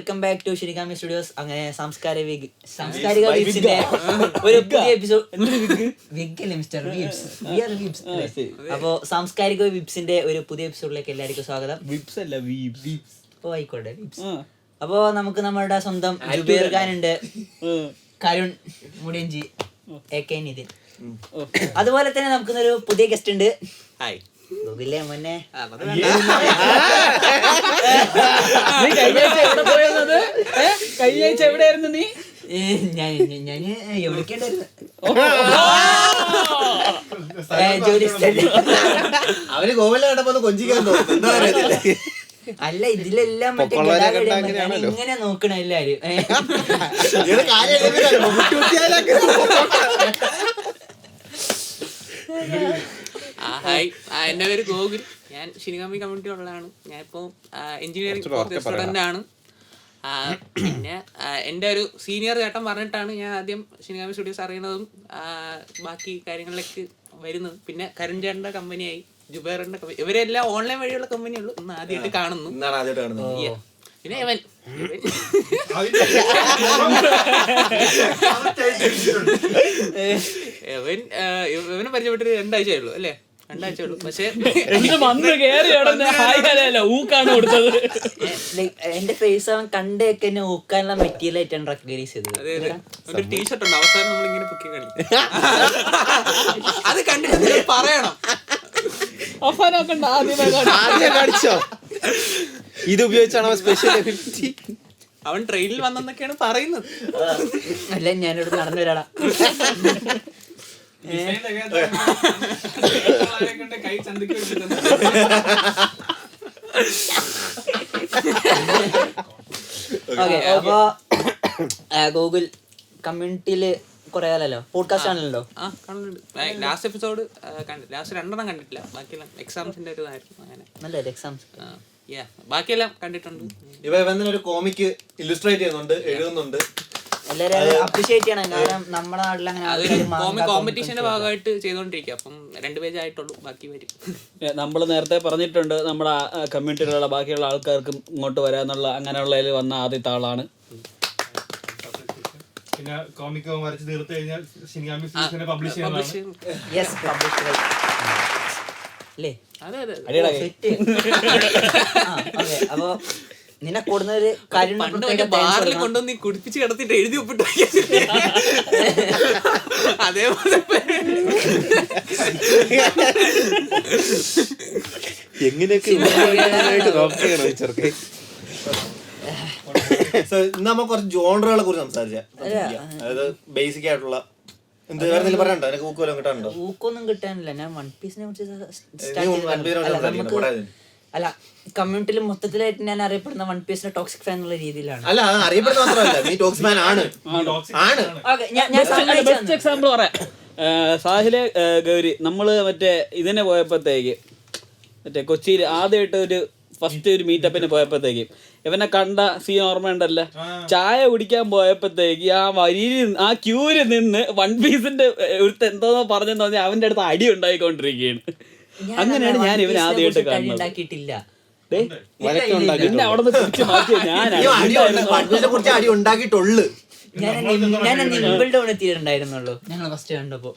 Welcome back to Shinigami studios. അങ്ങനെ സാംസ്കാരിക വീബ്സിന്റെ ഒരു പുതിയ എപ്പിസോഡ്. വിഗ് mister weebs, we are weebs. അപ്പോ സാംസ്കാരിക വീബ്സിന്റെ ഒരു പുതിയ എപ്പിസോഡിലേക്ക് എല്ലാവർക്കും സ്വാഗതം. വീബ്സ് അല്ല വീബ്സ്. ഓ ആയിക്കോട്ടെ വീബ്സ്. അപ്പോ നമുക്ക് നമ്മുടെ സ്വന്തം ജുബൈർ ഖാൻ ഉണ്ട്, കരുൺ മുടിയഞ്ചി, AK നിതിൻ. അതുപോലെ തന്നെ നമുക്കൊരു പുതിയ ഗസ്റ്റ് ഉണ്ട്. ഹായ് ഗൂഗിളിലെ മുന്നേ കഴിഞ്ഞാഴ്ച എവിടെയായിരുന്നു നീ? ഞാന് എവിടേക്കുണ്ടായിരുന്നു, ജോലി സ്ഥലം. അവര് ഗോവല കണ്ടപ്പോ കൊഞ്ചിക്കാൻ തോന്നുന്നു. അല്ല, ഇതിലെല്ലാം മറ്റേ ഇങ്ങനെ നോക്കണ എല്ലാരും. ഹായ്, എൻ്റെ പേര് ഗോകുൽ. ഞാൻ ഷിനിഗാമി കമ്മ്യൂണിറ്റി ഉള്ളതാണ്. ഞാനിപ്പോൾ എഞ്ചിനീയറിംഗ് സ്റ്റുഡൻ്റ് ആണ്. പിന്നെ എൻ്റെ ഒരു സീനിയർ ചേട്ടൻ പറഞ്ഞിട്ടാണ് ഞാൻ ആദ്യം ഷിനിഗാമി സ്റ്റുഡിയോസ് അറിയുന്നതും ബാക്കി കാര്യങ്ങളിലേക്ക് വരുന്നത്. പിന്നെ കരുൺ ചേട്ടൻ്റെ കമ്പനിയായി, ജുബൈറിൻ്റെ കമ്പനി, ഇവരെല്ലാം ഓൺലൈൻ വഴിയുള്ള കമ്പനിയുള്ളൂ. ഇന്ന് ആദ്യമായിട്ട് കാണുന്നു. പിന്നെ ഇവനെ പരിചയപ്പെട്ട് 2 ആഴ്ചയുള്ളൂ അല്ലേ? 2 ആഴ്ചയുള്ളൂ. പക്ഷേ എന്റെ ഫേസ് അവൻ കണ്ടൊക്കെ എന്നെ ഊക്കാനുള്ള മെറ്റീരിയൽ ആയിട്ടാണ് റെക്കഗ്നൈസ് ചെയ്തത്. ഒരു ടീഷർട്ട് ഉണ്ട്, അവസാനം നമ്മളിങ്ങനെ പൊക്കി കാണിക്കും. അത് കണ്ടിട്ട് പറയണം. ഇത് ഉപയോഗിച്ചാണ് സ്പെഷ്യൽ എഫിറ്റി. അവൻ ട്രെയിനിൽ വന്നെന്നൊക്കെയാണ് പറയുന്നത്. അല്ല, ഞാനിവിടെ നടന്നു വരാടാ. ഓക്കെ, അപ്പൊ ഗൂഗിൾ കമ്മ്യൂണിറ്റിയില് കുറെ കാലല്ലോ പോഡ്കാസ്റ്റ് ആണല്ലോ. ലാസ്റ്റ് എപ്പിസോഡ് കണ്ടില്ല, ലാസ്റ്റ് 2 കണ്ടിട്ടില്ല. ബാക്കിയെല്ലാം എക്സാംസിന്റെ ഒരു ഇതായിരുന്നു. അങ്ങനെ നല്ല എക്സാംസ്, ബാക്കിയെല്ലാം കണ്ടിട്ടുണ്ട്. ഒരു കോമിക്ക് ഇല്ലുസ്ട്രേറ്റ് ചെയ്യുന്നുണ്ട്, എഴുതുന്നുണ്ട്. എല്ലാരും അപ്രീഷിയേറ്റ് ചെയ്യണം. കാരണം നമ്മുടെ നാട്ടിൽ അങ്ങനെ കോമ്പറ്റീഷന്റെ ഭാഗമായിട്ട് ചെയ്തോണ്ടിരിക്കുക. അപ്പം 2 പേജ് ആയിട്ടുള്ളൂ, ബാക്കി വരും. നമ്മൾ നേരത്തെ പറഞ്ഞിട്ടുണ്ട് നമ്മുടെ കമ്മ്യൂണിറ്റിയിലുള്ള ബാക്കിയുള്ള ആൾക്കാർക്കും ഇങ്ങോട്ട് വരാന്നുള്ള, അങ്ങനെയുള്ളതിൽ വന്ന ആദ്യത്തെ ആളാണ്. പിന്നെ കോമിക് വരച്ച് തീർത്ത് കഴിഞ്ഞാൽ ഷിനിഗാമി സ്റ്റുഡിയോസിനെ പബ്ലിഷ് ചെയ്യുന്നതാണ്. യെസ്, പബ്ലിഷ് അല്ലേ? അപ്പൊ നിന്നെ കൂടുന്നൊരു കാര്യം, ബാറിൽ കൊണ്ടുവന്ന് നീ കുടിപ്പിച്ച് കിടത്തിട്ട് എഴുതി ഒപ്പിട്ട് അതേപോലെ എങ്ങനെയൊക്കെ നമ്മൾ കുറച്ച് ജോണറുകളെ കുറിച്ച് സംസാരിച്ചാൽ, അതായത് ബേസിക് ആയിട്ടുള്ള ഊക്കൊന്നും കിട്ടാനില്ല. ഞാൻ വൺ പീസിനെ കുറിച്ച് അല്ല, കമ്മ്യൂണിറ്റിയിൽ മൊത്തത്തിലായിട്ട് ഞാൻ അറിയപ്പെടുന്ന വൺ പീസിന്റെ ടോക്സിക് ഫാൻ എന്നുള്ള രീതിയിലാണ്. അല്ല, അറിയപ്പെടുന്ന മാത്രമല്ല, നീ ടോക്സിക് ഫാൻ ആണ്. ബെസ്റ്റ് എക്സാമ്പിൾ പറയാം. സാഹിലെ ഗൗരി, നമ്മള് മറ്റേ ഇതിനെ പോയപ്പോഴത്തേക്ക്, മറ്റേ കൊച്ചിയിൽ ആദ്യമായിട്ട് ഫസ്റ്റ് ഒരു മീറ്റപ്പിന് പോയപ്പോഴത്തേക്കും ഇവനെ കണ്ട സീൻ ഓർമ്മയുണ്ടല്ല? ചായ കുടിക്കാൻ പോയപ്പോഴത്തേക്ക് ആ വരിയിൽ, ആ ക്യൂവിൽ നിന്ന് വൺ പീസിന്റെ ഒരുത്ത് എന്തോന്നോ പറഞ്ഞെന്ന് പറഞ്ഞാൽ അവന്റെ അടുത്ത് അടി ഉണ്ടായിക്കൊണ്ടിരിക്കുകയാണ്. അങ്ങനെയാണ് ഞാൻ ഇവനെ ആദ്യമായിട്ട് കാണുന്നത്. എന്നെ അവിടെ നിന്ന് പിടിച്ച് മാറ്റിയ ഞാൻ നിമ്പിളുടെ അവിടെ എത്തിയിട്ടുണ്ടായിരുന്നുള്ളൂ ഞങ്ങൾ ഫസ്റ്റ് കണ്ടപ്പോ.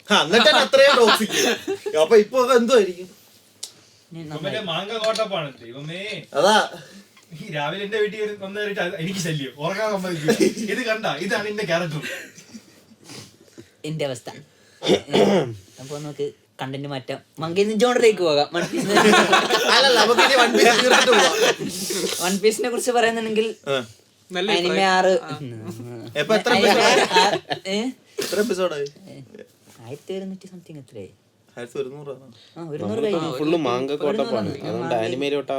അപ്പൊ ഇപ്പൊ എന്തായിരിക്കും? മാങ്ക കോട്ടപ്പാണ് ദൈവമേ. അതാ രാവിലെ എന്റെ വീട്ടിൽ വന്നിട്ട് എനിക്ക് ശല്യം, ഉറങ്ങാൻ സമ്മതിക്കും. ഇത് കണ്ട, ഇതാണ് എന്റെ ക്യാരക്ടർ, എന്റെ അവസ്ഥ. അപ്പൊ നമുക്ക് കണ്ടന്റ് മാറ്റാം, മങ്കേന്ന് ജോണറിലേക്ക് പോകാം. വൺ പീസിനെ കുറിച്ച് പറയുന്നുണ്ടെങ്കിൽ അനിമെ 6 1100 സംതിങ് എത്രയായി? 1100 ഫുള്ള് മാങ്ക കോട്ടപ്പാണ്. അതുകൊണ്ട് അനിമയിലോട്ട്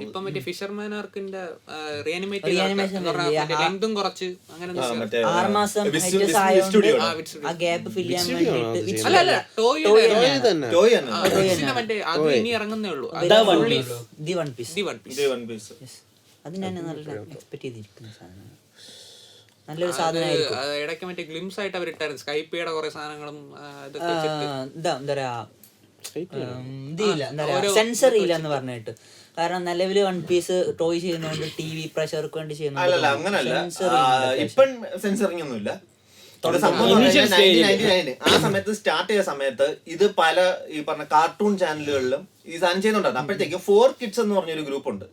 ഇപ്പൊ മറ്റേ ഫിഷർമാൻ ആർക്കിന്റെ ലെങ്തും കുറച്ച് അങ്ങനെ 6 മാസം ആ ഗ്യാപ്പ് ഫില്ല് ചെയ്യാൻ വേണ്ടിട്ട്. അല്ല, മറ്റേ അത് ഇനി ഇറങ്ങുന്നേ ഉള്ളൂ. The One Piece. അത് ഞാൻ നല്ല എക്സ്പെക്ട് ചെയ്തിരിക്കുന്ന സാധനം, നല്ലൊരു സാധനമായിരിക്കും. ഇടയ്ക്ക് മറ്റേ ഗ്ലിംസ് ആയിട്ട് അവർ ഇട്ടായിരുന്നു, സ്കൈപ്പിയുടെ കുറെ സാധനങ്ങളും എന്താ പറയാ, ഇതില്ല, എന്താ പറയാ, സെൻസർ ഇല്ല എന്ന് പറഞ്ഞിട്ട്. കാരണം നിലവില് വൺ പീസ് ടോയ് ചെയ്യുന്നതുകൊണ്ട് TV പ്രഷർക്ക് വേണ്ടി അല്ലല്ല അങ്ങനല്ല, ചെയ്യുന്നുണ്ട്. ഇപ്പം സെൻസറിങ് ഒന്നുമില്ല. സംഭവം എന്ന് പറഞ്ഞാൽ 1999 ആ സമയത്ത് സ്റ്റാർട്ട് ചെയ്ത സമയത്ത് ഇത് പല ഈ പറഞ്ഞ കാർട്ടൂൺ ചാനലുകളിലും ഈ സാധനം ചെയ്യുന്നുണ്ടായിരുന്നു. അപ്പോഴത്തേക്ക് 4Kids എന്ന് പറഞ്ഞൊരു ഗ്രൂപ്പ് ഉണ്ട്.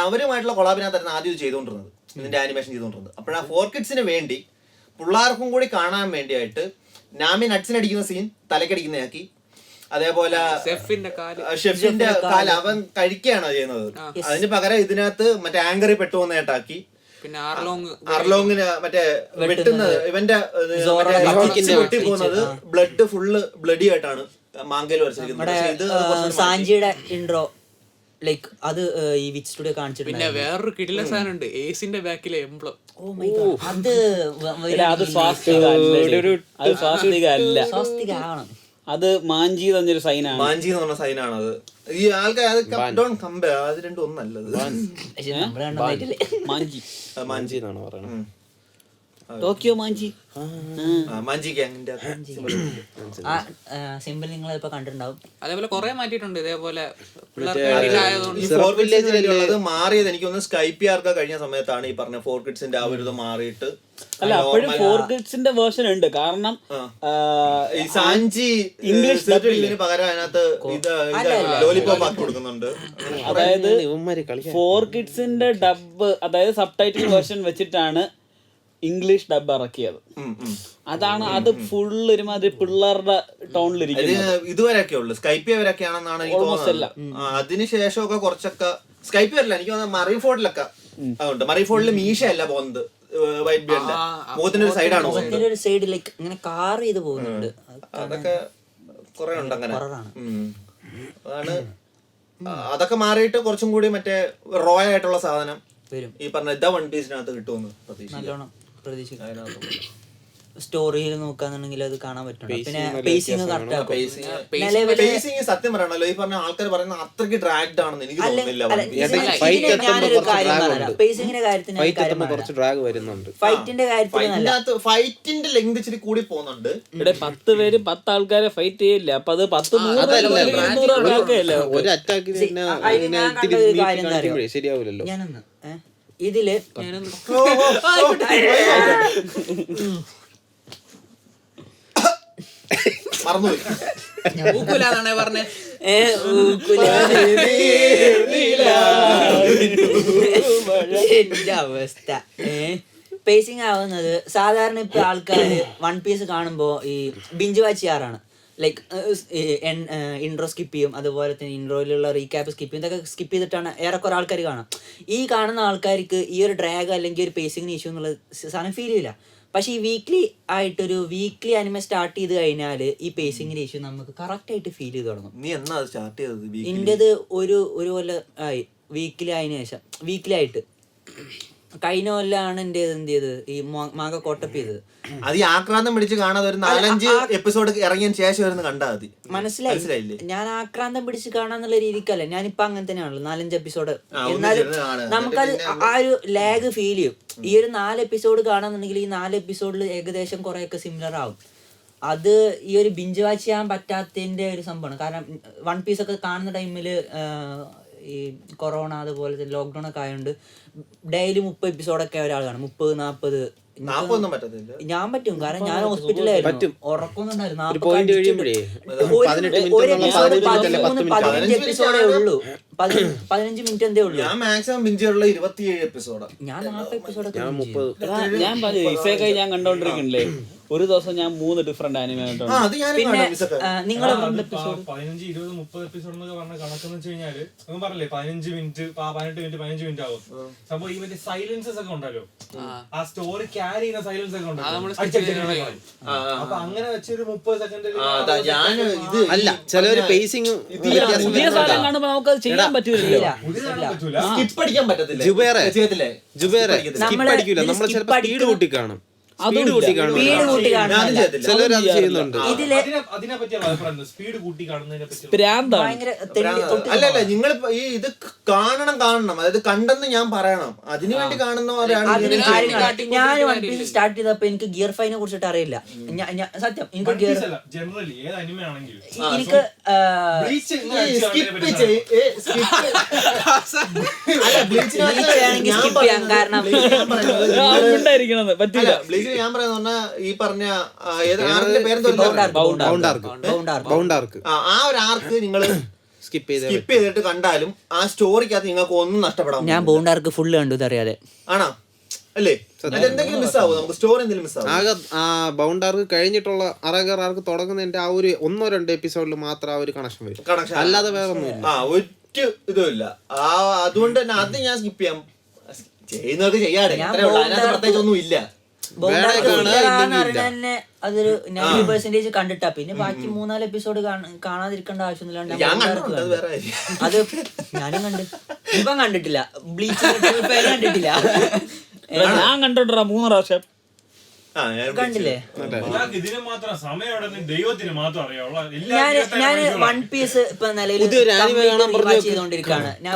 അവരുമായിട്ടുള്ള കൊളാബിനകത്തായിരുന്നു ആദ്യം ഇത് ചെയ്തുകൊണ്ടിരുന്നത്, ഇതിന്റെ ആനിമേഷൻ ചെയ്തുകൊണ്ടിരുന്നത്. അപ്പോഴാ 4Kidsന് വേണ്ടി പിള്ളേർക്കും കൂടി കാണാൻ വേണ്ടിയായിട്ട് നാമി നട്സിനടിക്കുന്ന സീൻ തലക്കടിക്കുന്നതാക്കി. അതേപോലെ ഷെഫിന്റെ കാല് അവൻ കഴിക്കുകയാണോ ചെയ്യുന്നത്, അതിന് പകരം ഇതിനകത്ത് മറ്റേ ആങ്കറിൽ പെട്ടുപോകുന്നതായിട്ടാക്കി. പിന്നെ അർലോങ്ങിന് മറ്റേ വെട്ടുന്നത് ഇവന്റെ പൊട്ടിപ്പോകുന്നത് ബ്ലഡ് ഫുള്ള് ബ്ലഡി ആയിട്ടാണ് മാങ്കയിൽ വരച്ചിരിക്കുന്നത്. സാഞ്ചിയുടെ ഇൻട്രോ ലൈക്ക് അത് ഈ വിച്ച് സ്റ്റുഡിയോ കാണിച്ചിട്ടുണ്ട്. പിന്നെ വേറൊരു കിടില സാധനം ഉണ്ട്, ഏസിന്റെ ബാക്കിലെ എംബ്ലം. അത് സ്വാസ്തിക അല്ല, അത് മാഞ്ചി എന്നൊരു സൈനാണ്. മാഞ്ചി എന്ന് പറഞ്ഞ സൈനാണ് അത്. ഈ ആൾക്കാർ അത് രണ്ടും ഒന്നല്ലത്. മാഞ്ചി മാഞ്ചി എന്നാണ് പറയുന്നത്. ടോക്കിയോ മാഞ്ചി, മാഞ്ചി ഗ്യാങ്ങിന്റെ സിമ്പിൾ നിങ്ങൾ ഇപ്പൊ കണ്ടിട്ടുണ്ടാവും. അതേപോലെ കുറെ മാറ്റിയിട്ടുണ്ട് ഇതേപോലെ മാറിയത്. എനിക്കൊന്ന് സ്കൈപ്പിയാർക്ക് കഴിഞ്ഞ സമയത്താണ് ഈ പറഞ്ഞ 4Kidsന്റെ ആ ഒരു ഇത് മാറിയിട്ട്. അല്ല, അപ്പോഴും 4Kidsന്റെ വേർഷൻ ഉണ്ട്. കാരണം ഈ സാഞ്ചി ഇംഗ്ലീഷ് പകരം അതിനകത്ത് ഇത് ലോലിപോപ്പ് ആക്കി കൊടുക്കുന്നുണ്ട്. അതായത് 4Kidsന്റെ ഡബ്, അതായത് സബ് ടൈറ്റിൽ വേർഷൻ വെച്ചിട്ടാണ് ഇംഗ്ലീഷ് ഡബ് ഇറക്കിയത്. അതാണ് അത് ഫുള്ള് ഒരുമാതിരി പിള്ളേരുടെ ടോണിലിരിക്കുന്നത്. ഇതുവരെയൊക്കെ ഉള്ളു, സ്കൈപ്പി വരെയൊക്കെയാണെന്നാണ് എനിക്ക് തോന്നുന്നത്. അതിനുശേഷമൊക്കെ കുറച്ചൊക്കെ സ്കൈപ്പി വരില്ല, എനിക്ക് തോന്നുന്നത് മറീഫോർഡിലൊക്കെ അതുണ്ട്. മറീഫോർഡിൽ മീശ അല്ല പോകുന്നത്, വൈറ്റ് ബിയറിന്റെ മുഖത്തിന്റെ ഒരു സൈഡാണ് ഒരു സൈഡ് ലൈക്ക് ഇങ്ങനെ കാർ ചെയ്ത് പോകുന്നുണ്ട്. അതൊക്കെ കുറെ ഉണ്ട് അങ്ങനെ. അതാണ് അതൊക്കെ മാറിയിട്ട് കുറച്ചും കൂടി മറ്റേ റോയ ആയിട്ടുള്ള സാധനം ഈ പറഞ്ഞ വൺ പീസിനകത്ത് കിട്ടുമെന്ന് നല്ലോണം പ്രതീക്ഷിക്കും. സ്റ്റോറിയിൽ നോക്കാന്നുണ്ടെങ്കിൽ അത് കാണാൻ പറ്റും. പിന്നെ പേസിങ് പേസിങ് സത്യം പറയണല്ലോ, ഈ പറഞ്ഞ ആൾക്കാർ പറയുന്ന അത്രയ്ക്ക് ഡ്രാഗ്ഡ് ആണെന്ന് എനിക്ക് തോന്നുന്നില്ല. ഞാനൊരു കാര്യം പറയാം, പേസിങ്ങിന്റെ കാര്യത്തിന് ഫൈറ്റിന്റെ ലെങ്ത് ഇച്ചിരി കൂടി പോകുന്നുണ്ട്. ഇവിടെ 10 പേര് 10 ആൾക്കാരെ ഫൈറ്റ് ചെയ്യില്ല. അപ്പൊ അത് 10 ശരിയാവില്ലല്ലോ. ഞാനൊന്ന് ഇതില് മറന്നുപോയി പറഞ്ഞേ. എന്റെ അവസ്ഥ പേസിങ് ആവുന്നത് സാധാരണ ഇപ്പൊ ആൾക്കാര് വൺ പീസ് കാണുമ്പോ ഈ ബിഞ്ച് വാച്ച് ചെയ്യാറാണ്. ലൈക്ക് ഇൻട്രോ സ്കിപ്പ് ചെയ്യും, അതുപോലെ തന്നെ ഇൻട്രോയിലുള്ള റീക്യാപ്പ് സ്കിപ്പ് ചെയ്യും. ഇതൊക്കെ സ്കിപ്പ് ചെയ്തിട്ടാണ് ഏറെക്കുറെ ആൾക്കാർ കാണാം. ഈ കാണുന്ന ആൾക്കാർക്ക് ഈ ഒരു ഡ്രാഗ് അല്ലെങ്കിൽ ഒരു പേസിങ്ങിന് ഇഷ്യൂ എന്നുള്ള സാധനം ഫീൽ ചെയ്യില്ല. പക്ഷെ ഈ വീക്ക്ലി അനിമേ സ്റ്റാർട്ട് ചെയ്ത് കഴിഞ്ഞാൽ ഈ പേസിങ്ങിന്റെ ഇഷ്യൂ നമുക്ക് കറക്റ്റ് ആയിട്ട് ഫീൽ ചെയ്ത് തുടങ്ങും. നീ എന്നാ സ്റ്റാർട്ട് ചെയ്തത്? ഇന്റേത് ഒരു കൊല്ലം ആയി വീക്കിലി ആയതിനു ശേഷം. വീക്കിലി ആയിട്ട് കഴിഞ്ഞ കൊല്ലാണ് എന്റെ എന്ത് ചെയ്ത് ഈ മാഗ കോട്ടപ്പ് ചെയ്തത്. അത് ഈ ആക്രാന്തം പിടിച്ച് കാണാതെ ഒരു 4-5 എപ്പിസോഡ് ഇറങ്ങിയ ശേഷം വരുന്ന കണ്ടാൽ മതി. മനസ്സിലായില്ലേ? ഞാൻ ആക്രാന്തം പിടിച്ച് കാണാന്നുള്ള രീതിക്കല്ല, ഞാനിപ്പോ അങ്ങനെ തന്നെയാണല്ലോ. 4-5 എപ്പിസോഡ് എന്നാലും നമുക്കത് ആ ഒരു ലാഗ് ഫീൽ ചെയ്യും. ഈ ഒരു 4 എപ്പിസോഡ് കാണാന്നുണ്ടെങ്കിൽ ഈ 4 എപ്പിസോഡിൽ ഏകദേശം കുറെയൊക്കെ സിമിലർ ആവും. അത് ഈ ഒരു ബിഞ്ച് വാച്ച് ചെയ്യാൻ പറ്റാത്തതിന്റെ ഒരു സംഭവമാണ്. കാരണം വൺ പീസ് ഒക്കെ കാണുന്ന ടൈമിൽ ഈ കൊറോണ അതുപോലെ തന്നെ ലോക്ക്ഡൌൺ ഒക്കെ ആയതുകൊണ്ട് ഡെയിലി 30 എപ്പിസോഡൊക്കെ ഒരാൾ കാണും. 30-40 ഞാൻ പറ്റും. കാരണം ഞാൻ ഹോസ്പിറ്റലായിരുന്നു, ഉറക്കൊന്നും ഉണ്ടായിരുന്നു. 15 എപ്പിസോഡേ ഉള്ളൂ, 15 മിനിറ്റ് എന്തേ ഉള്ളൂ. ഞാൻ മാക്സിമം ബിഞ്ചുള്ള 27 എപ്പിസോഡാണ്. ഞാൻ 40 എപ്പിസോഡൊക്കെ ഞാൻ ഇസേക്കായി ഞാൻ കണ്ടോണ്ടിരിക്കണില്ലേ, ഒരു ദിവസം ഞാൻ 3 ഡിഫറെന്റ് ആനിമേ കണ്ടോണ്ട്. പിന്നെ നിങ്ങൾ 15, 20, 30 എപ്പിസോഡ് എന്നൊക്കെ പറഞ്ഞ കണക്കെന്ന് വെച്ച് കഴിഞ്ഞാല് നമ്മൾ പറഞ്ഞില്ലേ 15 മിനിറ്റ് 18 മിനിറ്റ് 15 മിനിറ്റ് ആവും. സംഭവം ഈ മറ്റേ സൈലൻസസ് ഒക്കെ ഉണ്ടല്ലോ, ആ സ്റ്റോറി ക്യാരി ചെയ്യുന്ന സൈലൻസ് ഒക്കെ ഉണ്ടല്ലോ. അപ്പൊ അങ്ങനെ വെച്ചൊരു 30 സെക്കൻഡ് അല്ല ചിലവര് പേസിങ് പുതിയ സാധനം കാണുമ്പോ നമുക്ക് അത് ചെയ്യാൻ പറ്റൂല. സ്കിപ്പ് അടിക്കാൻ പറ്റത്തില്ല. ജുബേറെ സ്കിപ്പ് അടിക്കൂല, നമ്മൾ ചിലപ്പോ സ്പീഡ് കൂട്ടി കാണും. സ്പീഡ് കൂട്ടി കാണും. സ്പീഡ് കൂട്ടി കാണുന്നില്ല. ചിലർ അത് ചെയ്യുന്നുണ്ട്. ഇതില് അതിനെ പറ്റിയ അഭിപ്രായം സ്പീഡ് കൂട്ടി കാണുന്നതിനെ പറ്റി. ഭ്രാന്താണ്. ഭയങ്കര തെണ്ടി തൊട്ട് അല്ല നിങ്ങൾ ഈ ഇത് കാണണം, അതായത് കണ്ടെന്ന് ഞാൻ പറയണം, അതിനുവേണ്ടി കാണുന്നവരാണ് അതിന് ഇങ്ങനെ ആരും കാണും. ഞാൻ വൺ പീസ് സ്റ്റാർട്ട് ചെയ്തപ്പോ എനിക്ക് ഗിയർ 5 നെ കുറിച്ചിട്ട് അറിയില്ല. സത്യം എനിക്ക് ഗിയർ ജനറലി ഏത് അനിമ ആണെങ്കിലും എനിക്ക് സ്കിപ്പ് ആണെങ്കിൽ സ്കിപ്പ് ചെയ്യാം. കാരണം ഉണ്ടായിരിക്കണത് പറ്റില്ല. ബ്ലീച്ചിൽ ഞാൻ പറയുന്ന ഈ പറഞ്ഞ ആർക്കിന്റെ പേരെന്തോ ബൗണ്ട് ആർക്ക് ആ ഒരു ആർക്ക് നിങ്ങൾ സ്കിപ്പ് ചെയ്തിട്ട് കണ്ടാലും ആ സ്റ്റോറിക്കകത്ത് നിങ്ങൾക്ക് ഒന്നും നഷ്ടപ്പെടാം. ഞാൻ ബോണ്ടാർക്ക് ഫുള്ള് കണ്ടു ഇതറിയാതെ. ആണോ അല്ലേ? എന്തെങ്കിലും മിസ്സാവോ? നമുക്ക് സ്റ്റോറി എന്തെങ്കിലും മിസ്സാവും? ആകെ ബൗണ്ട് ആർക്ക് കഴിഞ്ഞിട്ടുള്ള അറഗർ ആർക്ക് തുടങ്ങുന്നതിന്റെ ആ ഒരു 1-2 എപ്പിസോഡിൽ മാത്രം ആ ഒരു കണക്ഷൻ വരും. അല്ലാതെ വേറെ ഒന്നുമില്ല. ഒറ്റ ഇതുമില്ല. അതുകൊണ്ട് തന്നെ അത് ഞാൻ സ്കിപ്പ് ചെയ്യാം. ചെയ്യുന്നവർക്ക് ചെയ്യാതെ അതിനകത്ത് പ്രത്യേകിച്ച് ഒന്നും ഇല്ല. തന്നെ അതൊരു 90% കണ്ടിട്ടാ. പിന്നെ ബാക്കി 3-4 എപ്പിസോഡ് കാണാതിരിക്കേണ്ട ആവശ്യമൊന്നുമില്ല. ഞാൻ കണ്ടിട്ടുണ്ട്, അത് വേറെ കാര്യം. അത് ഞാനും കണ്ട്. ഇപ്പം കണ്ടിട്ടില്ല. ബ്ലീച്ച് കണ്ടിട്ടില്ല. ഞാൻ കണ്ടോണ്ടാ 3 പ്രാവശ്യം. കണ്ടില്ലേ? ഇതിന് മാത്രം സമയം ദൈവത്തിന് മാത്രം അറിയാവുള്ള. ഞാൻ വൺ പീസ് ഇപ്പൊ നിലവിൽ ചെയ്തോണ്ടിരിക്കാണ്. ഞാൻ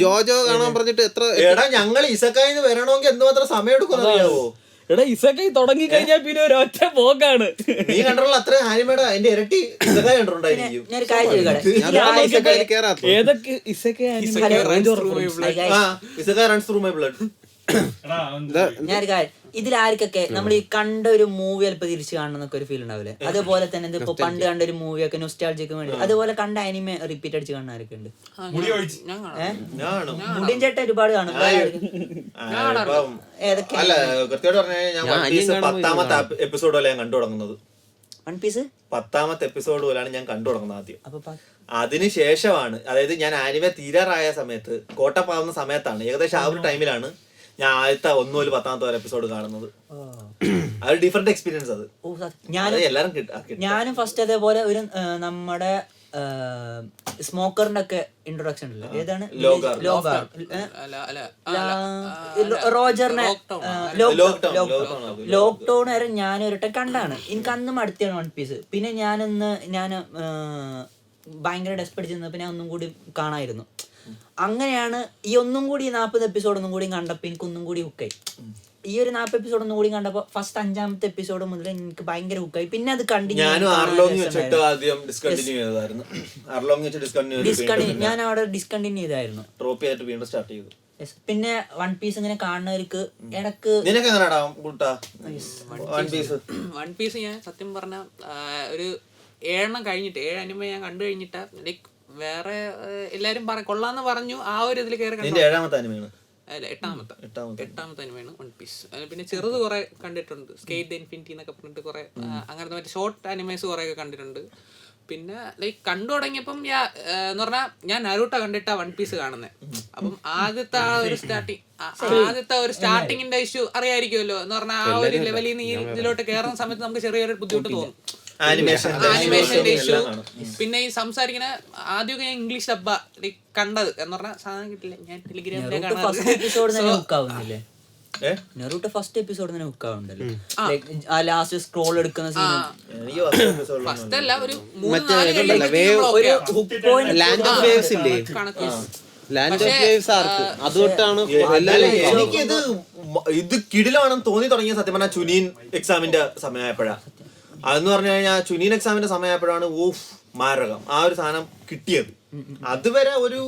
ജോജോ കാണാൻ പറഞ്ഞിട്ട് എത്ര എടാ ഞങ്ങൾ ഇസക്കായിന്ന് വരണമെങ്കിൽ എന്തുമാത്രം സമയം എടുക്കും അറിയാവോ? എടാ ഇസക്കായി തുടങ്ങി കഴിഞ്ഞാൽ പിന്നെ ഒരു ഒറ്റ പോക്കാണ്. നീ കണ്ടുള്ള അത്ര ആനിമയുടെ അതിന്റെ ഇരട്ടി ഇസക്കായി കണ്ടിട്ടുണ്ടായിരിക്കും. ഞാൻ ഒരു കാര്യം ചോദിക്കട്ടെ, ഏതൊക്കെ ഇസക്കായി ഇസക്കായി റൺസ് ത്രൂ മൈ ബ്ലഡ്. ഞാനൊരു കാര്യം, ഇതിലാർക്കൊക്കെ നമ്മൾ ഈ കണ്ട ഒരു മൂവി ചിലപ്പോൾ തിരിച്ചു കാണണം എന്നൊക്കെ ഒരു ഫീൽ ഉണ്ടാവില്ലേ? അതുപോലെ തന്നെ ഇതിപ്പോ പണ്ട് കണ്ട ഒരു മൂവിയൊക്കെ നൊസ്റ്റാൾജിക്ക് വേണ്ടി അതുപോലെ കണ്ട അനിമെ റിപ്പീറ്റ് അടിച്ച് കാണുന്ന ആരൊക്കെ ഉണ്ട്? മുടിയൻ ചേട്ടൻ ഒരുപാട് കാണും. ഏതൊക്കെ? അല്ല കൃത്യമായിട്ട് പറഞ്ഞാൽ ഞാൻ 10ാമത്തെ എപ്പിസോഡ് പോലെ ഞാൻ കണ്ടു തുടങ്ങുന്നത്. വൺ പീസ് 10ാമത്തെ എപ്പിസോഡ് പോലാണ് ഞാൻ കണ്ടു തുടങ്ങുന്നത് ആദ്യം. അപ്പൊ അതിനുശേഷമാണ്, അതായത് ഞാൻ ആനിമെ തീരാറായ സമയത്ത്, കോട്ടപ്പാവുന്ന സമയത്താണ്, ഏകദേശം ആ ഒരു ടൈമിലാണ് ഞാൻ ആദ്യത്തെ 1 മുതൽ 10ാമത്തെ വരെ എപ്പിസോഡ് കാണുന്നത്. അതൊരു ഡിഫറെന്റ് എക്സ്പീരിയൻസ്. അത് എല്ലാരും ഞാനും ഫസ്റ്റ് അതേപോലെ ഒരു നമ്മുടെ സ്മോക്കറിന്റെ ഒക്കെ ഇൻട്രൊഡക്ഷൻ ഉണ്ടല്ലോ, ഏതാണ് റോജറിനെ ലോക്ക്ഡൌൺ വരെ ഞാൻ ഒരിട്ടം കണ്ടാണ്. എനിക്ക് അന്നും അടുത്താണ് വൺ പീസ്. പിന്നെ ഞാൻ ഭയങ്കര ഡെസ്പെക്ട് ചെന്നപ്പോ ഞാൻ ഒന്നും കൂടി കാണായിരുന്നു. അങ്ങനെയാണ് ഈ ഒന്നും കൂടി 40 എപ്പിസോഡ് ഒന്നും കൂടി കണ്ടപ്പോ എനിക്ക് ഒന്നും കൂടി ഹുക്കായി. ഈ ഒരു 40 എപ്പിസോഡ് ഒന്നും കൂടി കണ്ടപ്പോ ഫസ്റ്റ് 5ാമത്തെ എപ്പിസോഡ് മുതൽ എനിക്ക് ഭയങ്കര ഹുക്കായി. പിന്നെ അത് കണ്ടിന്യൂ ഞാൻ അവിടെ ഡിസ്കണ്ടിന്യൂ ചെയ്തായിരുന്നു. പിന്നെ വൺ പീസ് ഇങ്ങനെ കാണുന്നവർക്ക് ഇടക്ക് വൺ പീസ് ഞാൻ സത്യം പറഞ്ഞ ഒരു 7 കഴിഞ്ഞിട്ട് 7 അനിമ ഞാൻ കണ്ടു കഴിഞ്ഞിട്ട് ലൈക്ക് വേറെ എല്ലാരും കൊള്ളാന്ന് പറഞ്ഞു. ആ ഒരു ഇതിൽ കയറി കണ്ടു. 8ാമത്തെ അനിമയാണ് വൺ പീസ്. പിന്നെ ചെറുത് കുറെ കണ്ടിട്ടുണ്ട്, സ്കേറ്റ് ദ ഇൻഫിനിറ്റി എന്നൊക്കെ പറഞ്ഞിട്ട് കുറെ അങ്ങനത്തെ മറ്റേ ഷോർട്ട് അനിമേസ് കുറെ ഒക്കെ കണ്ടിട്ടുണ്ട്. പിന്നെ ലൈക്ക് കണ്ടു തുടങ്ങിയപ്പം എന്ന് പറഞ്ഞാൽ ഞാൻ നരൂട്ടോ കണ്ടിട്ടാ വൺ പീസ് കാണുന്നത്. അപ്പം ആദ്യത്തെ ആ ഒരു സ്റ്റാർട്ടിങ്ങിന്റെ ഇഷ്യൂ അറിയായിരിക്കുമല്ലോ. എന്ന് പറഞ്ഞാൽ ആ ഒരു ലെവലിൽ നിന്ന് ഈ ഇതിലോട്ട് കയറുന്ന സമയത്ത് നമുക്ക് ചെറിയൊരു ബുദ്ധിമുട്ട് തോന്നും, ആനിമേഷന്റെ ഇഷ്യൂ. പിന്നെ ഈ സംസാരിക്കുന്ന ആദ്യമൊക്കെ ഞാൻ ഇംഗ്ലീഷ് ഡബ്ബ കണ്ടത് എന്ന് പറഞ്ഞാൽ സാധനം കിട്ടില്ല. ഞാൻ ടെലിഗ്രാമിലെ ഫസ്റ്റ് എപ്പിസോഡ് തന്നെ ഹുക്കാവുന്നില്ലേ? നെറൂട്ടോ ഫസ്റ്റ് എപ്പിസോഡ് തന്നെ ഹുക്കാവുണ്ടല്ലോ. ലാസ്റ്റ് സ്ക്രോൾ എടുക്കുന്ന സീൻ ഫസ്റ്റ് അല്ല ഒരു എനിക്കിത് ഇത് കിടിലാണെന്ന് തോന്നി തുടങ്ങിയ സത്യം പറഞ്ഞാൽ ചുനീൻ എക്സാമിന്റെ സമയമായപ്പോഴാണ്. അതെന്ന് പറഞ്ഞു കഴിഞ്ഞാൽ ചുനീൻ എക്സാമിന്റെ സമയമായപ്പോഴാണ് ഓഫ് മാരകം ആ ഒരു സാധനം കിട്ടിയത്. അതുവരെ ഒരു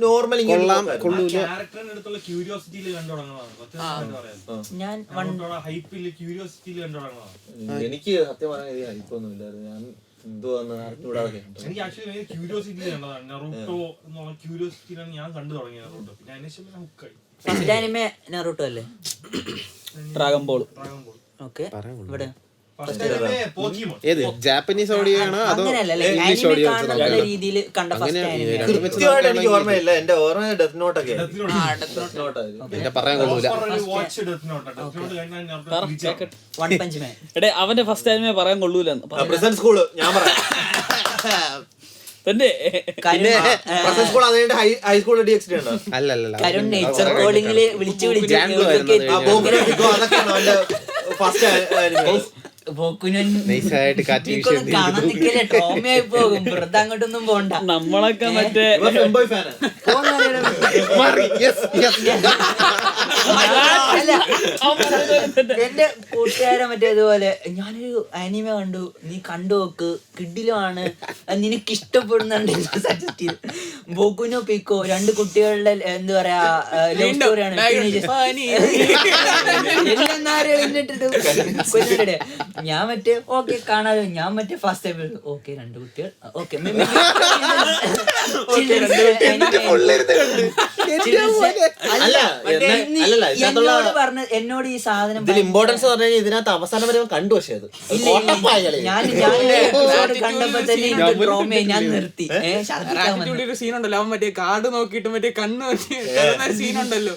നോർമൽ ഞാൻ എനിക്ക് സത്യം പറഞ്ഞാൽ ഹൈപ്പൊന്നും ഇല്ലായിരുന്നു. ഞാൻ എന്തുവാന്ന് അറിഞ്ഞൂടാതെ എനിക്ക് ആക്ച്വലി ക്യൂരിയോസിറ്റി കണ്ടതാണ്. നറൂട്ടോ എന്നുള്ള ക്യൂരിയോസിറ്റിയിലാണ് ഞാൻ കണ്ടു തുടങ്ങിയത്. പിന്നെ അതിനുശേഷം ഹുക്കായി. ഫസ്റ്റ് ആനിമേ നറൂട്ടോ അല്ലേ? Dragon ball. ഓക്കെ, ഇവിടെ ഏത് ജാപ്പനീസ് ഓഡിയോ ആണോ അതോ ഇംഗ്ലീഷ് ഓഡിയോ? രീതിയിൽ കണ്ട ഫസ്റ്റ് ആനിമേ കൃത്യമായിട്ട് എനിക്ക് ഓർമ്മയില്ല. എന്റെ ഓർമ്മ ഡെത്ത് നോട്ട് ഒക്കെ എന്റെ പറയാൻ കൊള്ളൂല. വൺ പഞ്ച് മാൻ എടേ അവന്റെ ഫസ്റ്റ് ആനിമേ പറയാൻ കൊള്ളൂല. സ്കൂള് ഞാൻ പറയാം. തന്നെ സ്കൂൾ അതുകൊണ്ട് ഹൈസ്കൂൾ DXD ഉണ്ടോ? അല്ലല്ല കരുൺ നേച്ചർ കോളിങ്ങില് വിളിച്ചു അതൊക്കെയാണ് അവന്റെ ഫസ്റ്റ് നൈസായിട്ട് കാറ്റ് വീശി കാണാൻ നിക്കല്ലേ ട്രോമയായി പോകും. വെറുതെ അങ്ങോട്ടൊന്നും പോണ്ട. നമ്മളൊക്കെ മറ്റേ ഫെംബോയ് ഫാനാ. അല്ല, എന്റെ കൂട്ടുകാരെ മറ്റേതുപോലെ ഞാനൊരു അനിമ കണ്ടു, നീ കണ്ടു നോക്ക്, കിഡിലുമാണ്, നിനക്ക് ഇഷ്ടപ്പെടുന്നുണ്ട് സജസ്റ്റ് ചെയ്ത്. ബോക്കുനോ പിക്കോ, 2 കുട്ടികളുടെ എന്താ പറയാ ലവ് സ്റ്റോറിയാണ്. ഞാൻ മറ്റേ ഓക്കെ കാണാലോ, ഞാൻ മറ്റേ ഫസ്റ്റ് ടൈം ഓക്കെ 2 കുട്ടികൾ ഓക്കെ എന്നോട് പറഞ്ഞ എന്നോട് ഈ സാധനം ഇമ്പോർട്ടൻസ് പറഞ്ഞു കഴിഞ്ഞാൽ ഇതിനകത്ത് അവസാനം വരെ കണ്ടു. പക്ഷേ അത് ഞാൻ കണ്ടപ്പോ തന്നെ ട്രോമയെ ഞാൻ നിർത്തി. ഒരു സീനുണ്ടല്ലോ, അവൻ മറ്റേ കാർഡ് നോക്കിയിട്ട് മറ്റേ കണ്ണ് നോക്കി സീനുണ്ടല്ലോ.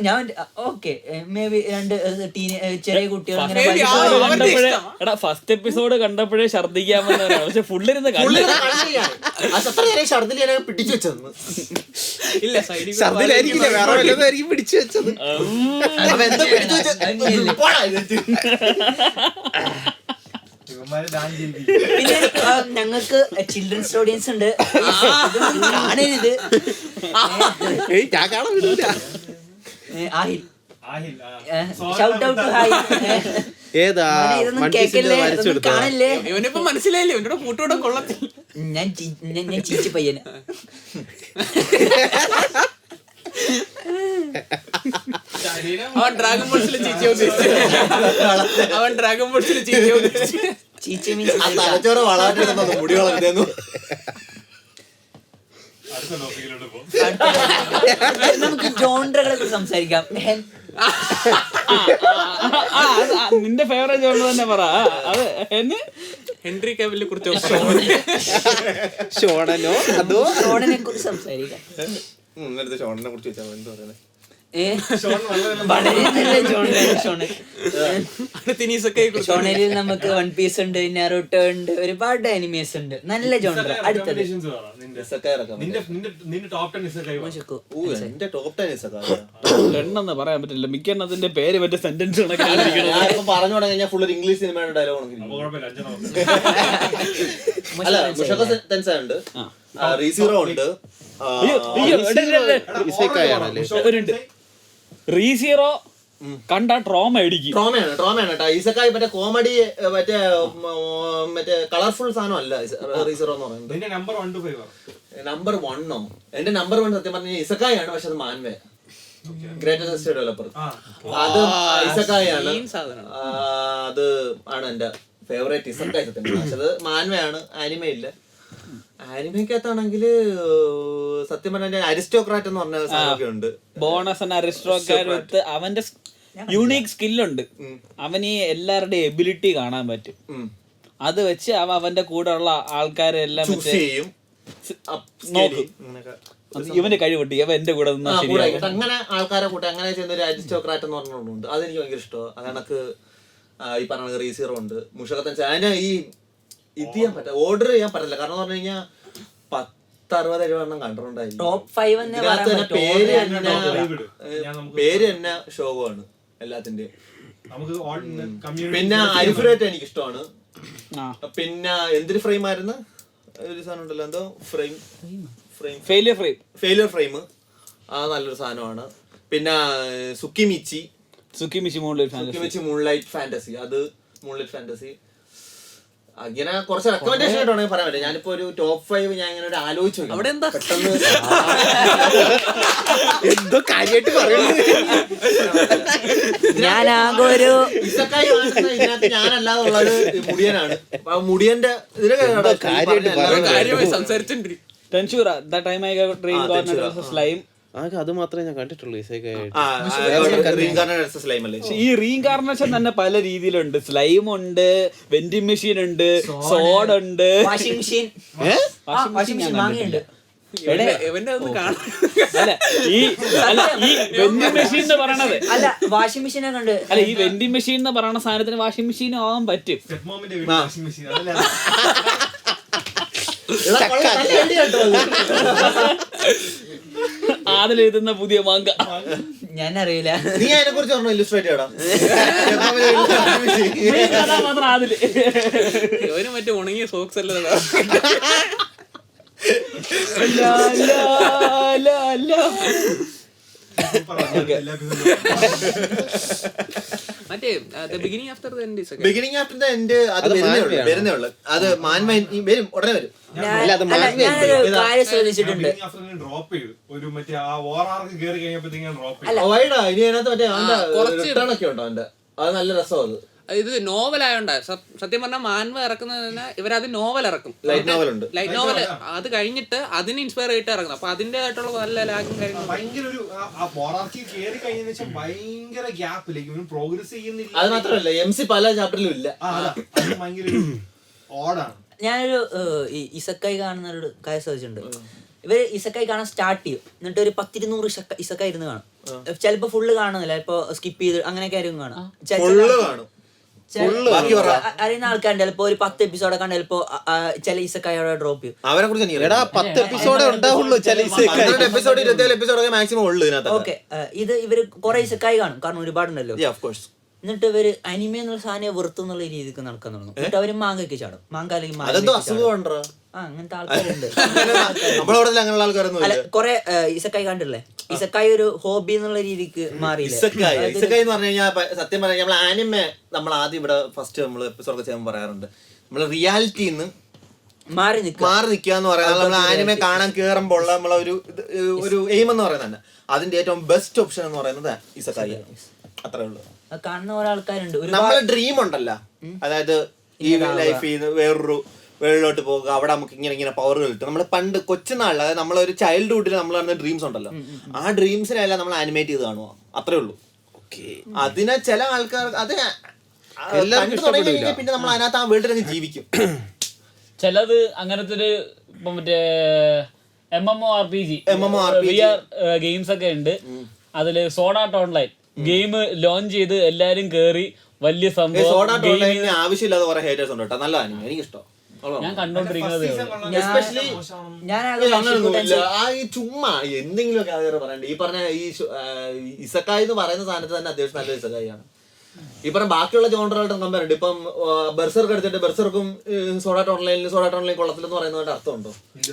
ഞാൻ ഓക്കെ മേ ബി 2 ചെറിയ കുട്ടികൾ അങ്ങനെ എടാ ഫസ്റ്റ് എപ്പിസോഡ് കണ്ടപ്പോഴേ ഛർദിക്കാമെന്നാണ്. പക്ഷെ ഫുള്ളിരുന്ന് ഛർദിൽ പിടിച്ചു വെച്ചത് ഇല്ല, സൈഡിൽ ഛർദിലായിരിക്കില്ല, വേറെ വല്ലതായിരിക്കും പിടിച്ചു വെച്ചത്. പിന്നെ ഞങ്ങൾക്ക് ചിൽഡ്രൻസ് ഓഡിയൻസ് ഉണ്ട്, കാണരുത്. ഞാൻ കാണാൻ വിടൂല. Ahil shout out to hi. ഏതാ ഇതൊന്നും കേക്കല്ലേ, ഇതൊന്നും കാണില്ലേ. ഇവനിപ്പോ മനസ്സിലായില്ലേ, ഇവന്റെ കൂട്ടോടെ കൊള്ളത്തില്ല. ഞാൻ ചീച്ചി പയ്യന്. അവൻ ഡ്രാഗൺ ബോൾസിൽ ചീച്ചി ഉദ്ദേശിച്ചു. അവൻ ഡ്രാഗൺ ബോൾസിൽ ചീച്ചി ഉദ്ദേശിച്ചു. ചീച്ചി മീൻസ് തലച്ചോറ് വളർന്നു മുടി വളർന്നു. നമുക്ക് ജോൺറകളെ കുറിച്ച് സംസാരിക്കാം. നിന്റെ ഫേവറേറ്റ് ജോണർ തന്നെ പറ. അത് ഹെൻറി കാവിലിനെ കുറിച്ച് ഷോണനോ അതോ ഷോണനെ കുറിച്ച് സംസാരിക്കാം. ഷോണിനെ കുറിച്ച് വെച്ചാൽ എന്താ പറയുന്നത്? വളരെ നല്ല ഷോണൻ. ഷോണലിൽ നമുക്ക് വൺ പീസ് ഉണ്ട്, നറൂട്ടോ ഉണ്ട്, ഒരുപാട് അനിമേസ് ഉണ്ട്. നല്ല ജോണർ. അടുത്തത് എണ്ണെന്ന് പറയാൻ പറ്റില്ല, മിക്ക എണ്ണത്തിന്റെ പേര് മറ്റേ സെന്റൻസ് പറഞ്ഞു തുടങ്ങി ഫുൾ ഇംഗ്ലീഷ് സിനിമയുടെ ഡയലോഗ് അല്ല. ഉണ്ട്, റീസീറോ ഉണ്ട്, റീസീറോ കണ്ട ട്രോമ അടിക്കും. ട്രോമയാണ് കേട്ടോ. ഈസക്കായി മറ്റേ കോമഡി മറ്റേ കളർഫുൾ സാധനം അല്ല റീസീറോ എന്ന് പറയുന്നത്. നമ്പർ 1 എന്റെ നമ്പർ 1 സത്യം പറഞ്ഞ ഇസക്കായി ആണ്. പക്ഷെ അത് മാൻവേ ഗ്രേറ്റസ്റ്റ് ഡെവലപ്പർ, അത് ഇസക്കായി ആണ്. അത് ആണ് എന്റെ ഫേവറേറ്റ് ഇസക്കായി സത്യം. പക്ഷെ അത് മാൻവേ ആണ്, ആനിമ ഇല്ല. ആനിമയ്ക്കകത്താണെങ്കിൽ സത്യം പറഞ്ഞ അരിസ്റ്റോക്രാറ്റ് എന്ന് പറഞ്ഞ സാധനമൊക്കെ ഉണ്ട്. ബോണസ് അരിസ്റ്റോക്രാറ്റ് അവന്റെ യൂണീക് സ്കില്ലുണ്ട്. അവന് എല്ലാവരുടെയും എബിലിറ്റി കാണാൻ പറ്റും. അത് വെച്ച് അവന്റെ കൂടെ ഉള്ള ആൾക്കാരെ എല്ലാം നോക്കും. ഇവന്റെ കഴിവുണ്ട്, ഇവ എന്റെ കൂടെ നിന്നാ ശരിയാകും. അങ്ങനെ ആൾക്കാരെ കൂട്ടെ അങ്ങനെ ചെയ്യുന്ന ഒരു അരിസ്റ്റോക്രാറ്റ് എന്ന് പറഞ്ഞുകൊണ്ട് അതെനിക്ക് ഭയങ്കര ഇഷ്ടമാണ്. അത് കണക്ക് ഈ പറഞ്ഞ റീസീറോ ഉണ്ട്, മുഷകത്തൻ. അതിന് ഈ ഇത് ചെയ്യാൻ പറ്റില്ല, ഓർഡർ ചെയ്യാൻ പറ്റില്ല. കാരണം പറഞ്ഞു കഴിഞ്ഞാൽ 10-60 കണ്ടിട്ടുണ്ടായിരുന്നു. പേര് തന്നെ ഷോവാണ് എല്ലാത്തിന്റെയും. പിന്നെ അരിഫുരേറ്റ് എനിക്ക് ഇഷ്ടമാണ്. പിന്നെ എന്തൊരു ഫ്രെയിം ആയിരുന്നു ഒരു സാധനം ഉണ്ടല്ലോ, എന്തോ ഫെയിലിയർ ഫ്രെയിം, അത് നല്ലൊരു സാധനമാണ്. പിന്നെ സുക്കിമിച്ചി മൂൺലൈറ്റ് ഫാന്റസി, അത് മൂൺലൈറ്റ് ഫാന്റസി. അങ്ങനെ കുറച്ച് റെക്കമെൻഡേഷൻ ആയിട്ടാണെങ്കിൽ പറയാൻ പറ്റില്ല. ഞാനിപ്പോ ഒരു ടോപ്പ് 5 ഞാൻ ഇങ്ങനെ ഒരു ആലോചിച്ചു പെട്ടെന്ന് എന്തോ കാര്യമായിട്ട് പറയുന്നത്. ഇതിനകത്ത് ഞാനല്ലാതെ ഉള്ളത് മുടിയനാണ്. മുടിയന്റെ അത് മാത്രമേ ഞാൻ കണ്ടിട്ടുള്ളൂ. ഈ റീഇൻകാർണേഷൻ തന്നെ പല രീതിയിലുണ്ട്. സ്ലൈം ഉണ്ട്, വെൻഡിങ് മെഷീൻ ഉണ്ട്, സോഡ് ഉണ്ട്, വാഷിംഗ് മെഷീൻ വാങ്ങിയുണ്ട്. ഇവന്റെ ഒന്ന് കാണാം. അല്ല ഈ വെൻഡിങ് മെഷീൻ എന്ന് പറയണത് അല്ല വാഷിംഗ് മെഷീനെ കണ്ട് അല്ല ഈ വെൻഡിങ് മെഷീൻ എന്ന് പറയുന്ന സാധനത്തിന് വാഷിംഗ് മെഷീൻ ആവാൻ പറ്റും. സ്റ്റെപ്പ് മോമിന്റെ വീട്ടിൽ വാഷിംഗ് മെഷീൻ അതല്ലേ അതിലെഴുതുന്ന പുതിയ മാങ്ക ഞാൻ അറിയില്ല. നീ അതിനെ കുറിച്ച് പറഞ്ഞു ഇല്ലുസ്ട്രേറ്റ് ചെയ്യടാ. കഥാപാത്രം അതില് ഇവന് മറ്റേ ഉണങ്ങിയ സോക്സ് അല്ല മറ്റേ ബിഗിനിങ് ആഫ്റ്റർ ദ എൻഡ് ഒക്കെ. ബിഗിനിങ് ആഫ്റ്റർ ദ എൻഡ് അത് വരുന്നേ ഉള്ളു. അത് വരും ഉടനെ വരും. ഞാനൊരു കാര്യം ശ്രദ്ധിച്ചിട്ടുണ്ട്. ഡ്രോപ്പ് ചെയ്തു ഒരു മറ്റേ ആ ഓറാർക്ക് കയറി കഴിഞ്ഞപ്പോഴത്തേക്കും ഡ്രോപ്പ് ചെയ്തു. അല്ല വൈഡാ ഇനി അതിനകത്ത് മറ്റേ റിട്ടേൺ ഒക്കെ ഉണ്ടോ അവന്റെ? അത് നല്ല രസമാണ്. ഇത് നോവൽ ആയോണ്ടാ സത്യം പറഞ്ഞാൽ മാൻവ ഇറക്കുന്നതിന് ഇവരത് നോവൽ ഇറക്കും. ലൈറ്റ് നോവൽ ഉണ്ട്. ലൈറ്റ് നോവൽ അത് കഴിഞ്ഞിട്ട് അതിന് ഇൻസ്പയർ ആയിട്ട് ഇറങ്ങും. അപ്പൊ അതിന്റേതായിട്ടുള്ള നല്ല ലാഗും കാര്യങ്ങളും. ഭയങ്കര ഒരു ഓറാർക്ക് കയറി കഴിഞ്ഞ ശേഷം ഭയങ്കര ഗ്യാപ്പിലേക്ക് പ്രോഗ്രസ് ചെയ്യുന്നില്ല. അത് മാത്രമല്ല MC പല ചാപ്റ്ററിലും ഇല്ല. അത് ഭയങ്കര ഓടാണ്. ഞാനൊരു ഇസക്കായി കാണുന്ന ഒരു കാര്യം ശ്രദ്ധിച്ചിട്ടുണ്ട്. ഇവര് ഇസക്കായി കാണാൻ സ്റ്റാർട്ട് ചെയ്യും, എന്നിട്ട് ഒരു 10-200 ഇസക്കായി ഇരുന്ന് കാണും. ചിലപ്പോ ഫുള്ള് കാണുന്നില്ല, ഇപ്പൊ സ്കിപ്പ് ചെയ്ത് അങ്ങനെയൊക്കെ ആയിരിക്കും കാണാം. അറിയുന്ന ആൾക്കാരുണ്ട് ചിലപ്പോ ഒരു 10 എപ്പിസോഡൊക്കെ കണ്ട് ചിലപ്പോ ചില ഇസക്കായി അവിടെ ഡ്രോപ്പ് ചെയ്യും. അവരെ കുറിച്ച് 10 എപ്പിസോഡേ ഉണ്ടാവുള്ളൂ. എപ്പിസോഡ് 27 എപ്പിസോഡൊക്കെ മാക്സിമം ഉള്ളു ഇതിനകത്ത്. ഓക്കെ, ഇത് ഇവര് കുറെ ഇസക്കായി കാണും, കാരണം ഒരുപാടുണ്ടല്ലോ. എന്നിട്ട് ഇവര് അനിമേ എന്നുള്ള സാധനം വെറുത്തു എന്നുള്ള രീതിക്ക് നടക്കാൻ തുടങ്ങും. എന്നിട്ട് അവര് മാങ്ങയ്ക്ക് ചാടും. മാങ്ങ അല്ലെങ്കിൽ അങ്ങനത്തെ ആൾക്കാരുണ്ട്. അല്ല കുറെ ഇസക്കായി കണ്ടില്ലേ? ഇസക്കായി ഒരു ഹോബി എന്നുള്ള രീതിക്ക് മാറിയില്ലേ? ഇസക്കായി എന്ന് പറഞ്ഞു കഴിഞ്ഞാൽ സത്യം പറഞ്ഞാൽ നമ്മൾ ആനിമേ നമ്മൾ ആദ്യം ഇവിടെ ഫസ്റ്റ് നമ്മൾ എപ്പിസോഡ് ചെയ്യുമ്പോൾ പറയാറുണ്ട്, നമ്മള് റിയാലിറ്റിന്ന് മാറി നിൽക്കുക എന്ന് പറയുന്നത് നമ്മൾ ആനിമേ കാണാൻ കയറുമ്പോൾ ഉള്ള നമ്മളെ ഒരു എയിം എന്ന് പറയുന്നത് തന്നെ. അതിന്റെ ഏറ്റവും ബെസ്റ്റ് ഓപ്ഷൻ എന്ന് പറയുന്നത് ഇസക്കായി. അത്രേ ഉള്ളൂ. കാണുന്ന ഓരോ ആൾക്കാരുണ്ട്. നമ്മളെ ഡ്രീം ഉണ്ടല്ലോ, അതായത് ഈ ലൈഫിൽ നിന്ന് വേറൊരു വേൾഡിലോട്ട് പോകുക, അവിടെ നമുക്ക് ഇങ്ങനെ പവറുകൾ കിട്ടും. നമ്മൾ പണ്ട് കൊച്ചുനാളിൽ, അതായത് നമ്മളൊരു ചൈൽഡ്ഹുഡിൽ നമ്മൾ കാണുന്ന ഡ്രീംസ് ഉണ്ടല്ലോ, ആ ഡ്രീംസിനെല്ലാം നമ്മൾ ആനിമേറ്റ് ചെയ്ത് കാണുക. അത്രേ ഉള്ളൂ. അതിനെ ചില ആൾക്കാർ അത് പിന്നെ നമ്മൾ അതിനകത്ത് ആ വേൾഡിൽ ജീവിക്കും. ചിലത് അങ്ങനത്തെ ഒരു ഇപ്പൊ മറ്റേ MMORPG ഗെയിംസ് ഒക്കെ ഉണ്ട്. അതില് സോഡ് ആർട്ട് ഓൺലൈൻ ഗെയിം ലോഞ്ച് ചെയ്ത് എല്ലാരും കേറി വലിയ സംഭവം. ആവശ്യമില്ലാതെ കുറെ ഹേറ്റേഴ്സ് ഉണ്ട് കേട്ടോ. നല്ല ആനിമേ, എനിക്ക് ഇഷ്ടം. ഞാൻ കണ്ടോണ്ടിരിക്കുന്നത് ചുമ്മാ എന്തെങ്കിലുമൊക്കെ അത് പറയണ്ടേ. ഈ പറഞ്ഞ ഈ ഇസക്കായി എന്ന് പറയുന്ന സാധനത്ത് തന്നെ അത്യാവശ്യം നല്ല ഇസക്കായിയാണ്. ഈ പറഞ്ഞ ബാക്കിയുള്ള ജോണറുകളുടെ കമ്പയർ ഉണ്ട്. ഇപ്പം ബെർസർക്ക് എടുത്തിട്ട് ബെർസർക്കും സോഡാട്ട് ഓൺലൈൻ കൊള്ളത്തില്ലെന്ന് പറയുന്നതിന്റെ അർത്ഥമുണ്ടോ?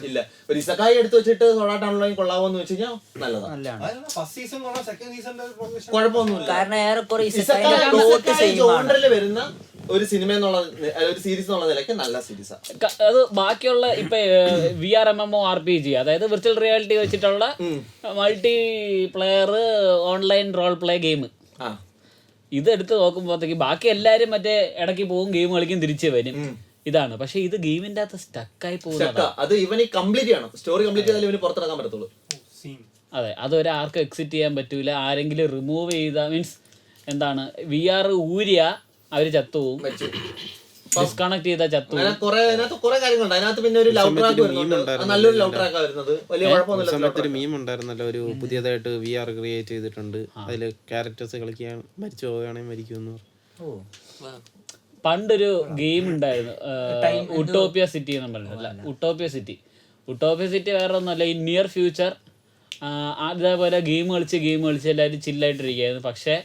ഇല്ല. ഒരു ഇസക്കായി എടുത്ത് വെച്ചിട്ട് സോഡാട്ട് ഓൺലൈൻ കൊള്ളാവോന്ന് വെച്ച് കഴിഞ്ഞാൽ നല്ലതാണ്, കുഴപ്പമൊന്നുമില്ല. ജോണറിൽ വരുന്ന ഒരു സിനിമ എന്നുള്ള ഒരു സീരീസ് എന്നുള്ള നിലയ്ക്ക് നല്ല സീരീസാണ് അത്. ബാക്കിയുള്ള ഇപ്പൊ VR MMORPG, അതായത് വിർച്വൽ റിയാലിറ്റി വെച്ചിട്ടുള്ള multi player online role play game, ഇത് എടുത്ത് നോക്കുമ്പോഴത്തേക്ക് ബാക്കി എല്ലാരും മറ്റേ ഇടയ്ക്ക് പോകും, ഗെയിം കളിക്കും, തിരിച്ചു വരും. ഇതാണ്. പക്ഷെ ഇത് ഗെയിമിന്റെ അകത്ത് സ്റ്റക്കായി പോകുന്നത്. അത് ഇവന് കംപ്ലീറ്റ് ചെയ്യണം. സ്റ്റോറി കംപ്ലീറ്റ് ചെയ്താലേ ഇവന് പുറത്തിറക്കാൻ പറ്റത്തുള്ളൂ. അതെ, അതൊരാർക്കും എക്സിറ്റ് ചെയ്യാൻ പറ്റൂല. ആരെങ്കിലും റിമൂവ് ചെയ്ത മീൻസ് എന്താണ്, VR ഊരിയ അവര് ചത്തുപോകും, ഡിസ്കണക്ട് ചെയ്താൽ ചത്തു. കുറെ കാര്യങ്ങളുണ്ട് അതിനകത്ത്. പിന്നെ ഒരു ലവ് ട്രാക്ക് വരുന്നുണ്ട്, നല്ലൊരു ലവ് ട്രാക്ക് വരുന്നത്. വലിയ കുഴപ്പമൊന്നുമില്ല. മീം ഉണ്ടായിരുന്നല്ലോ, ഒരു പുതിയതായിട്ട് VR ക്രിയേറ്റ് ചെയ്തിട്ടുണ്ട്. അതില് ക്യാരക്ടേഴ്സ് കളിക്കാൻ മരിച്ചു പോവുകയാണെങ്കിൽ മരിക്കുമെന്ന്. പണ്ടൊരു ഗെയിം ഉണ്ടായിരുന്നു, ഉട്ടോപ്പിയ സിറ്റി എന്ന് പറഞ്ഞിട്ടല്ല. ഉട്ടോപ്പിയ സിറ്റി വേറെ ഒന്നുമല്ല, ഈ നിയർ ഫ്യൂച്ചർ അതേപോലെ ഗെയിം കളിച്ച് എല്ലാവരും ചില്ലായിട്ടിരിക്കുകയായിരുന്നു. പക്ഷെ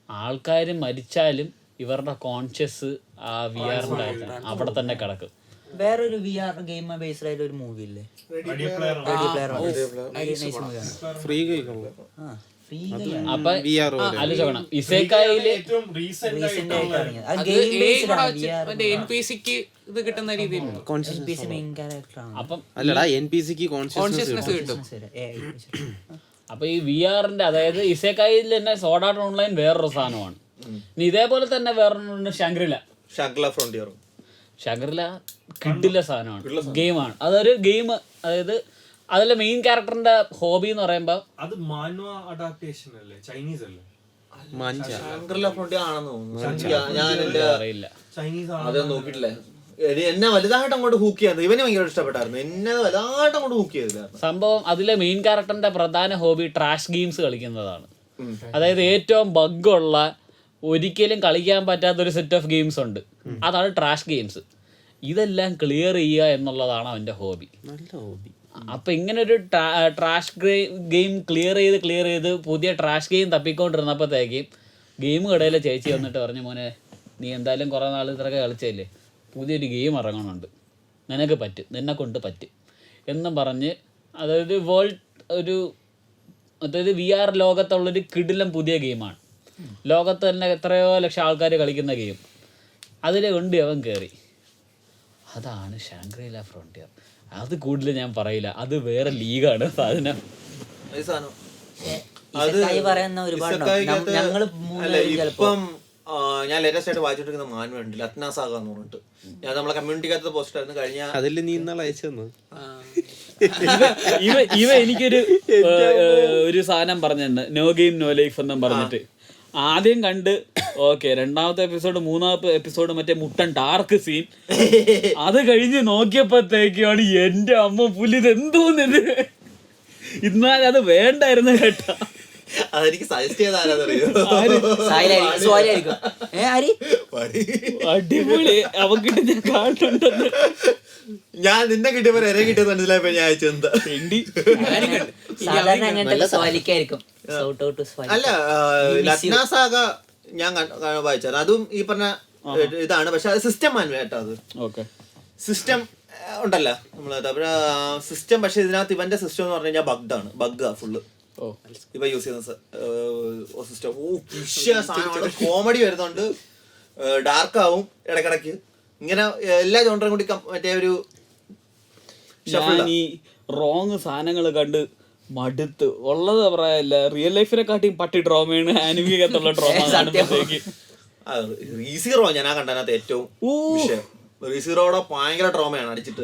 ആൾക്കാർ മരിച്ചാലും ഇവരുടെ കോൺഷ്യസ് ആ VR-ന്റെ അവിടെ തന്നെ കിടക്കും. വേറൊരു VR ഗെയിം ബേസ്ഡ് ആയിട്ട് ഒരു മൂവി ഇല്ലേ, അപ്പൊ ആലോചിക്കണം, ഇസേക്കായില് ഇത് കിട്ടുന്ന രീതിയിൽ അപ്പം അല്ലടാ NPCക്ക് കോൺഷ്യസ്നസ് കിട്ടും. അപ്പൊ ഈ VR-ന്റെ അതായത് ഇസേക്കായിൽ തന്നെ സോർഡ് ആർട്ട് ഓൺലൈൻ വേറൊരു സാധനമാണ്. ഇനി ഇതേപോലെ തന്നെ വേറൊരു ഷാങ്ക്രില കിഡിലെ സാധനമാണ്, ഗെയിമാണ്. അതൊരു ഗെയിം, അതായത് അതിലെ മെയിൻ ക്യാരക്ടറിന്റെ ഹോബി എന്ന് പറയുമ്പോ അത് മാൻവ അഡാപ്റ്റേഷൻ അല്ലേ, ചൈനീസ് അല്ലേ? അറിയില്ല, ചൈനീസ് അത് നോക്കിയിട്ടില്ലേ. എന്നെ വലുതായിട്ട് അങ്ങോട്ട് ഹൂക്ക് ചെയ്യാൻ ഇവന് ഭയങ്കര ഇഷ്ടപ്പെട്ടായിരുന്നു. എന്നെ വലുതായിട്ട് അങ്ങോട്ട് ഹൂക്ക് ചെയ്തില്ലായിരുന്നു. സംഭവം അതിലെ മെയിൻ ക്യാരക്ടറിന്റെ പ്രധാന ഹോബി ട്രാഷ് ഗെയിംസ് കളിക്കുന്നതാണ്. അതായത് ഏറ്റവും ബഗ്ഗുള്ള ഒരിക്കലും കളിക്കാൻ പറ്റാത്തൊരു സെറ്റ് ഓഫ് ഗെയിംസ് ഉണ്ട്, അതാണ് ട്രാഷ് ഗെയിംസ്. ഇതെല്ലാം ക്ലിയർ ചെയ്യുക എന്നുള്ളതാണ് അവന്റെ ഹോബി. നല്ല ഹോബി. അപ്പൊ ഇങ്ങനെ ഒരു ട്രാഷ് ഗെയിം ക്ലിയർ ചെയ്ത് പുതിയ ട്രാഷ് ഗെയിം തപ്പിക്കൊണ്ടിരുന്നപ്പോഴത്തേക്കും ഗെയിം കടയിലെ ചേച്ചി വന്നിട്ട് പറഞ്ഞു, മോനെ നീ എന്തായാലും കുറേ നാൾ ഇത്രയൊക്കെ കളിച്ചല്ലേ, പുതിയൊരു ഗെയിം ഇറങ്ങുന്നുണ്ട്, നിനക്ക് പറ്റും, നിന്നെ കൊണ്ട് പറ്റും എന്നും പറഞ്ഞ്, അതായത് അതായത് VR ലോകത്തുള്ളൊരു കിടിലം പുതിയ ഗെയിമാണ്. ലോകത്ത് തന്നെ എത്രയോ ലക്ഷം ആൾക്കാർ കളിക്കുന്ന ഗെയിം. അതിലെ കൊണ്ട് അവൻ കയറി. അതാണ് ഷാങ്ക്രി-ല ഫ്രോണ്ടിയർ. അത് കൂടുതൽ ഞാൻ പറയില്ല, അത് വേറെ ലീഗാണ് സാധനം. പറയുന്ന ഒരുപാട് ഞങ്ങള് ഇപ്പം ഞാൻ ലേറ്റസ്റ്റ് ആയിട്ട് വായിച്ചോണ്ടിരിക്കുന്ന മാനുണ്ട് ലത്നാസാഗ എന്ന് പറഞ്ഞിട്ട്. ഞാൻ നമ്മളെ കമ്മ്യൂണിറ്റിക്കകത്ത് പോസ്റ്റ് ആയിരുന്നു കഴിഞ്ഞ. അതിൽ നീ ഇന്നാൾ അയച്ചു ഇവ എനിക്കൊരു ഒരു സാധനം പറഞ്ഞിട്ടുണ്ട്, നോ ഗെയിം നോ ലൈഫ് എന്നും പറഞ്ഞിട്ട്. ആദ്യം കണ്ട് ഓക്കെ, രണ്ടാമത്തെ എപ്പിസോഡ് മൂന്നാമത്തെ എപ്പിസോഡ് മറ്റേ മുട്ടൻ ഡാർക്ക് സീൻ. അത് കഴിഞ്ഞ് നോക്കിയപ്പോഴത്തേക്കാണ് എന്റെ അമ്മ പുലി ഇതെന്തോന്നിത്, ഇന്നാലും അത് വേണ്ടായിരുന്നു കേട്ടാ. അതെനിക്ക് സജസ്റ്റ് ചെയ്താലറിയോ, അടിപൊളി. അവക്കിട്ട് ഞാൻ കാണുന്നുണ്ടെന്ന്. ഞാൻ നിന്നെ കിട്ടിയപ്പോ എന്നെ കിട്ടിയത് മനസ്സിലായപ്പോ ഞാൻ അയച്ചു എന്താ അല്ല ലത്നാസാഗ ഞാൻ വായിച്ചത്. അതും ഈ പറഞ്ഞ ഇതാണ്, പക്ഷെ അത് സിസ്റ്റം മാനുവൽ കേട്ടോ. അത് സിസ്റ്റം ഉണ്ടല്ലോ നമ്മള് സിസ്റ്റം, പക്ഷെ ഇതിനകത്ത് ഇവന്റെ സിസ്റ്റം എന്ന് പറഞ്ഞു കഴിഞ്ഞാൽ ബഗ്ഗാണ്, ബഗ്ഗാ ഫുള്ള് ഇവ യൂസ് ചെയ്യുന്ന സിസ്റ്റം. സാധനമാണ്, കോമഡി വരുന്നുണ്ട്, ഡാർക്ക് ആവും ഇടക്കിടക്ക്, ഇങ്ങനെ എല്ലാ ജോണ്ടറും കൂടി മറ്റേ ഒരു ഈ റോങ് സാധനങ്ങൾ കണ്ട് മടുത്ത് ഉള്ളത് പറയല്ല. റിയൽ ലൈഫിനെ കാട്ടി പട്ടി ഡ്രോമയാണ് ആനിമികത്തുള്ള ഡ്രോമ. റീസീറോ ഞാൻ കണ്ടതിനകത്ത് ഏറ്റവും വിഷയം. റീസീറോടെ ഭയങ്കര ട്രോമയാണ് അടിച്ചിട്ട്.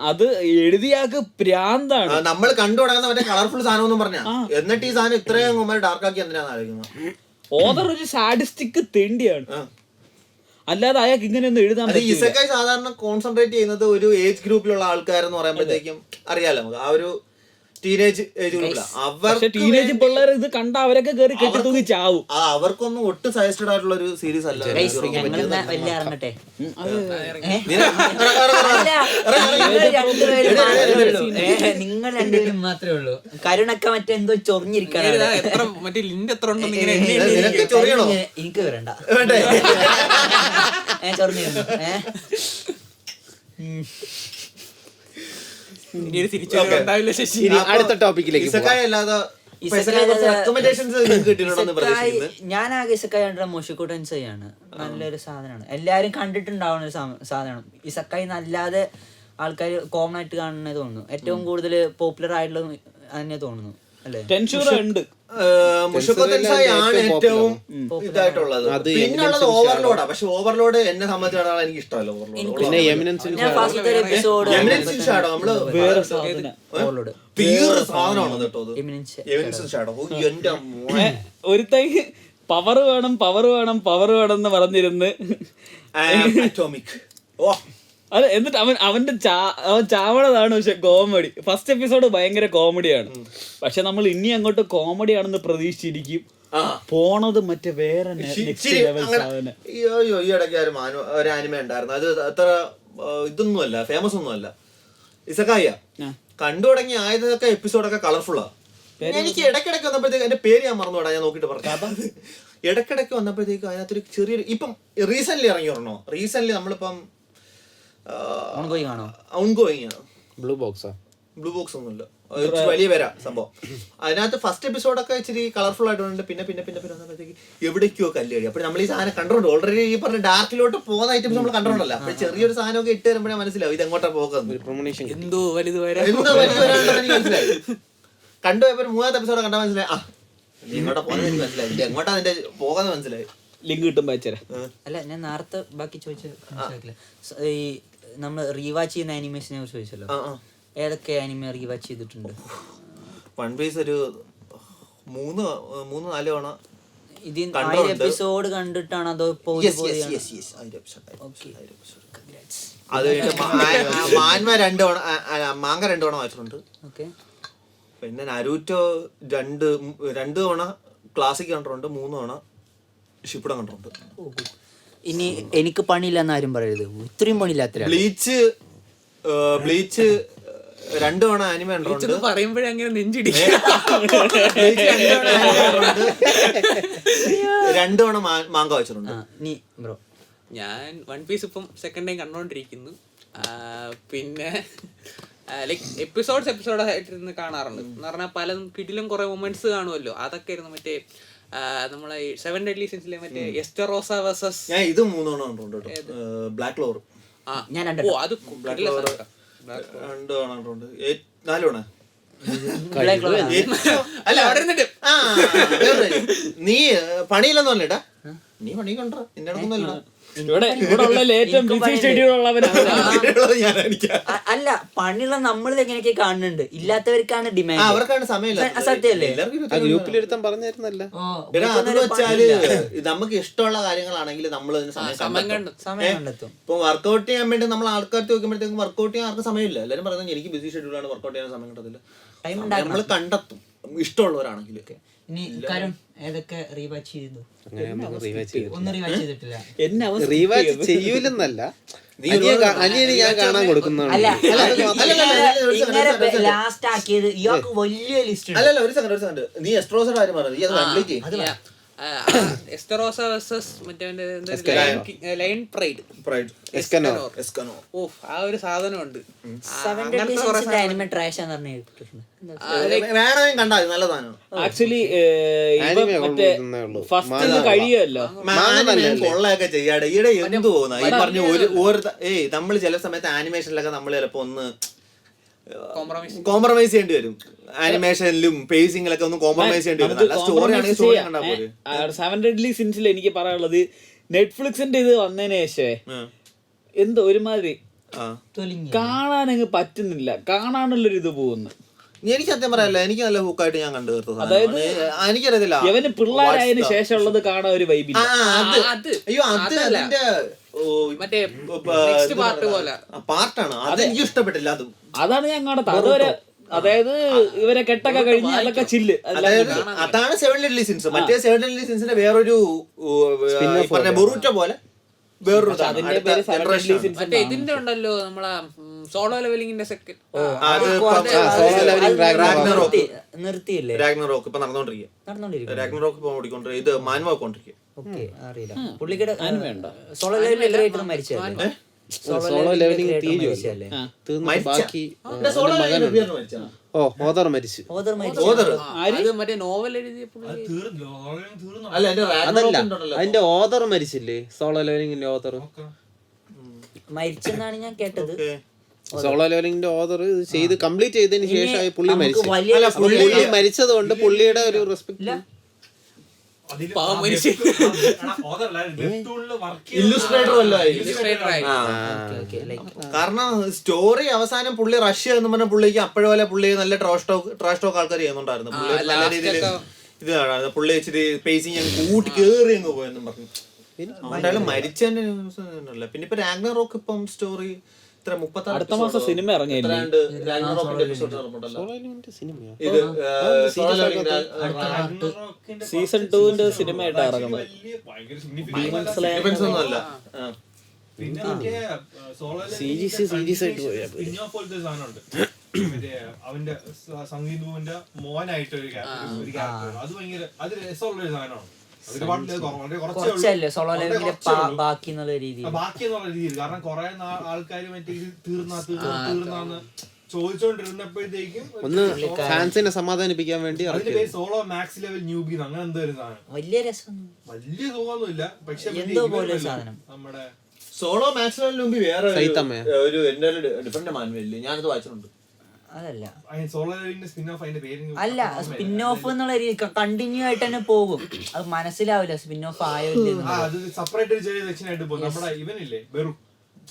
അത് എഴുതിയാക്ക് പ്രാന്താണ്. നമ്മൾ കണ്ടു തുടങ്ങുന്ന മറ്റേ കളർഫുൾ സാധനം ഒന്നും പറഞ്ഞാ, എന്നിട്ട് ഈ സാധനം ഇത്രയും ഡാർക്ക് ആക്കി എന്തിനാണ് ആലോചിക്കുന്നത്. ഓദർ ഒരു സാഡിസ്റ്റിക് തെണ്ടിയാണ്, അല്ലാതെ അയാൾക്ക് ഇങ്ങനെയൊന്നും എഴുതാൻ പറ്റില്ല. ഇസക്കായി സാധാരണ കോൺസെൻട്രേറ്റ് ചെയ്യുന്നത് ഒരു ഏജ് ഗ്രൂപ്പിലുള്ള ആൾക്കാരെന്ന് പറയുമ്പോഴത്തേക്കും അറിയാലോ നമുക്ക്, ആ ഒരു ടീനേജ് ഏജ് ഗ്രൂപ്പിലാണ്. ടീനേജ് പിള്ളേർ ഇത് കണ്ട അവരൊക്കെ കയറി കെട്ടി തൂങ്ങി ചാവും. അവർക്കൊന്നും ഒട്ടും സജസ്റ്റഡ് ആയിട്ടുള്ള ഒരു സീരീസ് അല്ല. നിങ്ങൾ രണ്ടുപേരും മാത്രമേ ഉള്ളൂ. കരുണൊക്കെ മറ്റെന്തോ ചൊറിഞ്ഞിരിക്കാണ്. എനിക്ക് വരണ്ട, ചൊറിഞ്ഞിരുന്നു. അടുത്ത ടോപ്പിക്കിലേക്ക് ഞാൻ ആകെ ഇസക്കായി കണ്ട മോഷിക്കോട്ടൻ ആണ്. നല്ലൊരു സാധനമാണ്, എല്ലാരും കണ്ടിട്ടുണ്ടാവുന്ന ഒരു സാധനമാണ്. ഇസക്കായി അല്ലാതെ ആൾക്കാർ കോമൺ ആയിട്ട് കാണുന്നത് തോന്നുന്നു. ഏറ്റവും കൂടുതൽ പോപ്പുലർ ആയിട്ടുള്ള തന്നെ തോന്നുന്നു അല്ലേ? ആണ് ഏറ്റവും ഇതായിട്ടുള്ളത്. പിന്നുള്ളത് ഓവർലോഡാ. പക്ഷെ ഓവർലോഡ് എന്നെ സംബന്ധിച്ചിടത്തോളം എനിക്ക് ഇഷ്ടമല്ല. ഒരുത്തൈ പവർ വേണം എന്ന് പറഞ്ഞിരുന്ന് അതെ, എന്നിട്ട് അവൻ ചാവണതാണ്. പക്ഷെ കോമഡി ഫസ്റ്റ് എപ്പിസോഡ് ഭയങ്കര കോമഡിയാണ്. പക്ഷെ നമ്മൾ ഇനി അങ്ങോട്ട് കോമഡി ആണെന്ന് പ്രതീക്ഷിച്ചിരിക്കും. പോണത് മറ്റേ വേറെ ഈ ഇടയ്ക്ക് ഒരു ആനിമ ഉണ്ടായിരുന്നു, അത് അത്ര ഇതൊന്നുമല്ല, ഫേമസ് ഒന്നുമല്ല. ഇസക്കായ കണ്ടു തുടങ്ങി ആയതൊക്കെ എപ്പിസോഡൊക്കെ കളർഫുള്ളാ. എനിക്ക് ഇടയ്ക്കിടയ്ക്ക് വന്നപ്പോഴത്തേക്ക് എന്റെ പേര് ഞാൻ മറന്നുവിടാ, ഞാൻ നോക്കിട്ട് പറഞ്ഞു. ഇടയ്ക്കിടയ്ക്ക് വന്നപ്പോഴത്തേക്ക് അതിനകത്തൊരു ചെറിയൊരു ഇപ്പം റീസെന്റ് ഇറങ്ങി വരണോ, റീസെന്റ് നമ്മളിപ്പം ബ്ലൂ ബോക്സ് ഒന്നുമില്ല, വലിയ പേരാ സംഭവം. അതിനകത്ത് ഫസ്റ്റ് എപ്പിസോഡൊക്കെ ഇച്ചിരി കളർഫുൾ ആയിട്ടുണ്ട്. പിന്നെ വന്നപ്പോഴത്തേക്ക് എവിടേക്കോ കല്ലുകടി. അപ്പോൾ നമ്മൾ ഈ സാധനം കണ്ടോണ്ട് ഓൾറെഡി ഈ പറഞ്ഞ ഡാർക്കിലോട്ട് പോകുന്ന ഐറ്റംസ് നമ്മൾ കണ്ടോണ്ടല്ലോ. അപ്പോൾ ചെറിയൊരു സാധനമൊക്കെ ഇട്ട് തരുമ്പോഴേ മനസ്സിലാവും ഇത് എങ്ങോട്ടാ പോകുന്നത്, എന്തോ വലുത് മനസ്സിലായി. കണ്ടുപോയപ്പോ മൂന്നാമത്തെ എപ്പിസോഡ് കണ്ടാൽ മനസ്സിലായി എങ്ങോട്ടാ പോകുന്നത്, എനിക്ക് മനസ്സിലായി, ഇത് എങ്ങോട്ടാ അതിന്റെ പോകാന്ന് മനസ്സിലായി. ലിങ്ക് കിട്ടുമ്പോ അയച്ചേരാ. അല്ല, ഞാൻ നേരത്തെ ബാക്കി ചോദിച്ചില്ല. ഈ നമ്മൾ റീവാച്ച് ചെയ്യുന്ന ആനിമേഷനെ കുറിച്ച് ചോദിച്ചല്ലോ. ഏതൊക്കെ ആനിമേ റീവാച്ച് ചെയ്തിട്ടുണ്ട്? വൺ പീസ് ഒരു 3-4 തവണ. ഇത് 1000 എപ്പിസോഡ് കണ്ടിട്ടാണ് അതോ പോയി അത് മാൻമ 2 തവണ മാങ്ക 2 തവണ വായിച്ചിട്ടുണ്ട്. പിന്നെ നരൂറ്റോ 2 തവണ ക്ലാസിക് കണ്ടിട്ടുണ്ട്, 3 തവണ ഷിപ്പുടം കണ്ടിട്ടുണ്ട്. ഇനി എനിക്ക് പണിയില്ലെന്ന് ആരും പറയരുത്, ഇത്രയും പണിയില്ലാത്ത. ബ്ലീച്ച് 2 തവണ ആനിമ കണ്ടിട്ടുണ്ട്. പറയുമ്പോഴേ അങ്ങനെ നെഞ്ചിടി. 2 തവണ മാങ്ക വായിച്ചിട്ടുണ്ട്. ബ്രോ ഞാൻ വൺ പീസ് ഇപ്പം സെക്കൻഡ് ടൈം കണ്ടോണ്ടിരിക്കുന്നു. പിന്നെ ലൈക്ക് എപ്പിസോഡായിട്ട് ഇരുന്ന് കാണാറുണ്ട്. എന്ന് പറഞ്ഞാൽ പല കിടിലും കുറെ മൊമെന്റ്സ് കാണുമല്ലോ, അതൊക്കെ ആയിരുന്നു. മറ്റേ നമ്മളെ 7 Deadly Sinsലെ മറ്റേ എസ്റ്ററോസ വേഴ്സസ് ഞാൻ ഇത് 3 തവണ കണ്ടിട്ടുണ്ട്. ബ്ലാക്ക് ക്ലോവർ ഞാൻ അത് 2 തവണ കണ്ടിട്ടുണ്ട്. 4 തവണ അല്ല അവിടെ ഇരുന്നിട്ട് നീ പണിയില്ലെന്ന് പറഞ്ഞേട്ടാ, നീ പണി കണ്ടോ നിന്റെ അടുത്തൊന്നുമല്ല. ഇവിടെ ഉള്ള ഏറ്റവും ബിസി ഷെഡ്യൂൾ ഉള്ളവരാണ്. അല്ല പണിയുള്ള നമ്മളിത് എങ്ങനെയൊക്കെ കാണുന്നുണ്ട്, ഇല്ലാത്തവർക്കാണ് ഡിമാൻഡ്. അവർക്കാണ് സമയമില്ല. സത്യമല്ലേ? ഗ്രൂപ്പിലെടുത്താൻ പറഞ്ഞായിരുന്നല്ല. അതെന്ന് വെച്ചാല് നമുക്ക് ഇഷ്ടമുള്ള കാര്യങ്ങളാണെങ്കിൽ നമ്മൾ സമയം കണ്ടെത്തും. ഇപ്പൊ വർക്ക്ഔട്ട് ചെയ്യാൻ വേണ്ടി നമ്മൾ ആൾക്കാർ ചോദിക്കുമ്പോഴത്തേക്കും വർക്ക്ഔട്ട് ചെയ്യാൻ ആർക്കും സമയമില്ല. എല്ലാവരും പറയുന്നത് എനിക്ക് ബിസി ഷെഡ്യൂളാണ്, വർക്ക്ഔട്ട് ചെയ്യാൻ സമയം കിട്ടത്തില്ല. നമ്മൾ കണ്ടെത്തും ഇഷ്ടമുള്ളവരാണെങ്കിൽ. ഇനി കരുൺ ഏതൊക്കെ റീവാച്ച് ചെയ്തു? ഒന്നും റീവാച്ച് ചെയ്തിട്ടില്ല. എന്നെ അവൻ റീവാച്ച് ചെയ്യൂലെന്നല്ല, അനിയന് ഞാൻ കാണാൻ കൊടുക്കുന്നതാണ്. അല്ല ഇങ്ങനെ ലാസ്റ്റ് ആക്കിയത് ഇയാൾക്ക് വലിയ ലിസ്റ്റ്. അല്ലല്ല, ഒരു സെക്കൻഡ് നീ എസ്ട്രോസയുടെ കാര്യം പറഞ്ഞത്, നീ അത് കംപ്ലീറ്റ് ചെയ്യും. എസ്റ്ററോസ വേഴ്സസ് മറ്റേ ലയൺ പ്രൈഡ്. ഓ ആ ഒരു സാധനമുണ്ട്. ആനിമേ ട്രാഷ് ആണെന്ന് പറഞ്ഞു. വേണമെങ്കിൽ കണ്ടാ നല്ല സാധനം. ആക്ച്വലി മറ്റേ ഫസ്റ്റ് കഴിയുമല്ലോ, കൊള്ളയൊക്കെ ചെയ്യാടെ ഈടെ എന്ത് പോകുന്ന ഈ പറഞ്ഞ നമ്മൾ ചില സമയത്ത് ആനിമേഷനിലൊക്കെ നമ്മൾ ചിലപ്പോ ഒന്ന് കോംപ്രമൈസ് ചെയ്യേണ്ടി വരും. ആനിമേഷനിലും പേസിംഗിലൊക്കെ ഒന്ന് കോംപ്രമൈസ് ചെയ്യേണ്ടി വരും. സ്റ്റോറി ആണെങ്കിൽ സ്റ്റോറി കണ്ടാ പോലെ. 7 Deadly Sinsൽ എനിക്ക് പറയാനുള്ളത്, നെറ്റ്ഫ്ലിക്സിന്റെ ഇത് വന്നതിന് ശേഷമേ എന്തോ ഒരുമാതിരി കാണാനങ്ങ് പറ്റുന്നില്ല, കാണാനുള്ളൊരു ഇത് പോകുന്നു. എനിക്ക് സത്യം പറയാല്ല, എനിക്ക് നല്ല ഹൂക്കായിട്ട് ഞാൻ കണ്ടു തീർത്ത. അതായത് എനിക്കറിയത്തില്ല, ഇവന് പിള്ളേരായതിനു ശേഷമുള്ളത് കാണാൻ ഒരു വൈബില്ല. അയ്യോ അത് അതിന്റെ മറ്റേ പാർട്ടാണ്, അത് എനിക്ക് ഇഷ്ടപ്പെട്ടില്ല. അതും അതാണ് ഞാൻ കാണാത്ത അതുവരെ. അതായത് ഇവരെ കെട്ടൊക്കെ കഴിഞ്ഞ് അതൊക്കെ ചില്ല്. അതാണ് 7 Deadly Sins. മറ്റേ 7 Deadly Sinsന്റെ വേറൊരു ബൊറൂറ്റ പോലെ വേറൊരു മറ്റേ ഇതിന്റെ ഉണ്ടല്ലോ നമ്മളെ സോളോ ലെവലിംഗിന്റെ സെക്കൻഡ് നിർത്തിയില്ലേ? രാഗ്നറോക്ക് ഇപ്പൊ നടന്നോണ്ടിരിക്കുക. രാഗ്നറോക്ക് ഇപ്പൊ ഓടിക്കൊണ്ടിരിക്കുക. ഇത് മാൻവ പോയിക്കൊണ്ടിരിക്കുക. അറിയില്ല പുള്ളിക്കടെ സോളോ ലെവലിൽ മരിച്ചല്ലേ? സോളോ ലെവലിംഗ് തീരുവല്ലേ, ബാക്കി ഓദർ മരിച്ചു. മറ്റേ നോവൽ എഴുതിയ അതല്ല, അതിന്റെ ഓദർ മരിച്ചില്ലേ? സോളോ ലെവലിംഗിന്റെ ഓദർ മരിച്ചെന്നാണ് ഞാൻ കേട്ടത്. സോളോ ലെവലിംഗിന്റെ ഓദർ ചെയ്ത് കംപ്ലീറ്റ് ചെയ്തതിന് ശേഷമായി പുള്ളി മരിച്ചു. പുള്ളി മരിച്ചത് കൊണ്ട് പുള്ളിയുടെ ഒരു റെസ്പെക്ട് കാരണം സ്റ്റോറി അവസാനം പുള്ളി റഷ്യ എന്ന് പറഞ്ഞ പുള്ളിക്ക് അപ്പോഴ പോലെ പുള്ളി നല്ല ട്രാഷ് ടോക്ക് ആൾക്കാർ ചെയ്യുന്നുണ്ടായിരുന്നു. പുള്ളി നല്ല രീതിയിൽ ഇത് കാണാറ്. പുള്ളി ഇച്ചിരി പേസിങ് ഞാൻ കൂട്ടി കേറി അങ്ങ് പോയെന്നും പറഞ്ഞു. എന്തായാലും മരിച്ചതിന്റെ ന്യൂസ് അല്ല. പിന്നെ ഇപ്പൊ രാഗ്നറോക്ക് ഇപ്പം സ്റ്റോറി അടുത്ത മാസം സിനിമ ഇറങ്ങിയില്ലേ? സീസൺ 2 സിനിമ ആയിട്ടാണ് ഇറങ്ങുന്നത്. അവന്റെ സംഗീതന്റെ മോനായിട്ട് ഒരു ക്യാരക്ടർ, അത് ഭയങ്കര അത് രസമുള്ള ഒരു സാധനമാണ്. ബാക്കി എന്നുള്ള രീതിയിൽ, കാരണം കുറെ ആൾക്കാർ മറ്റേ ഇത് തീർന്നാന്ന് ചോദിച്ചോണ്ടിരുന്നപ്പോഴത്തേക്കും ഒന്ന് ഫാൻസിനെ സമാധാനിപ്പിക്കാൻ വേണ്ടി സോളോ മാക്സ് ലെവൽ ന്യൂബി അങ്ങനെ എന്തോ ഒരു സാധനം. വലിയ രസം, വലിയ സുഖമൊന്നുമില്ല. പക്ഷെ എന്തോ പോലെ സാധനം. നമ്മുടെ സോളോ മാക്സ് ലെവൽ ന്യൂബി വേറെ ഒരു എന്റെ ഡിഫറെന്റ് മാനുവൽ ഞാനത് വായിച്ചിട്ടുണ്ട്. അതല്ല അല്ല, സ്പിൻ ഓഫ് എന്നുള്ള രീതി കണ്ടിന്യൂ ആയിട്ട് തന്നെ പോകും. അത് മനസ്സിലാവില്ല സ്പിൻ ഓഫ് ആയോ.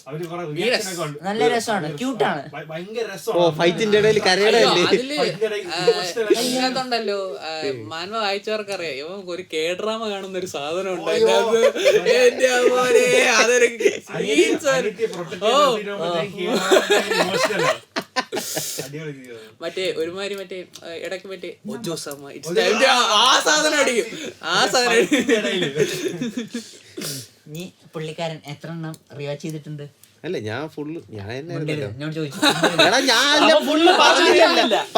അവര് കുറെ റിയാക്ഷൻ ഒക്കെ ഉണ്ട്. നല്ല രസമാണ്, ക്യൂട്ടാണ്. ഭയങ്കര ഓ രസമാണ്. ഫൈറ്റിന്റെ ഇടയിൽ കരയുടെ അതില് ഇതിനകത്തുണ്ടല്ലോ മാൻവ വായിച്ചവർക്കറിയാം ഇവൻ ഒരു K-drama കാണുന്ന ഒരു സാധനം ഉണ്ട് അതിനകത്ത്. എന്റെ മോനെ, അതൊരു scenes ആണ്. മറ്റേ ഒരുമാതിരി മറ്റേ ഇടയ്ക്ക് മറ്റേ ആ സാധനം അടിക്കും, ആ സാധനം നീ പുള്ളിക്കാരൻ എത്ര എണ്ണം റിവാച്ച് ചെയ്തിട്ടുണ്ട്? അല്ല ഞാൻ ഫുള്ള് ഞാൻ എന്നോട് ചോദിച്ചു.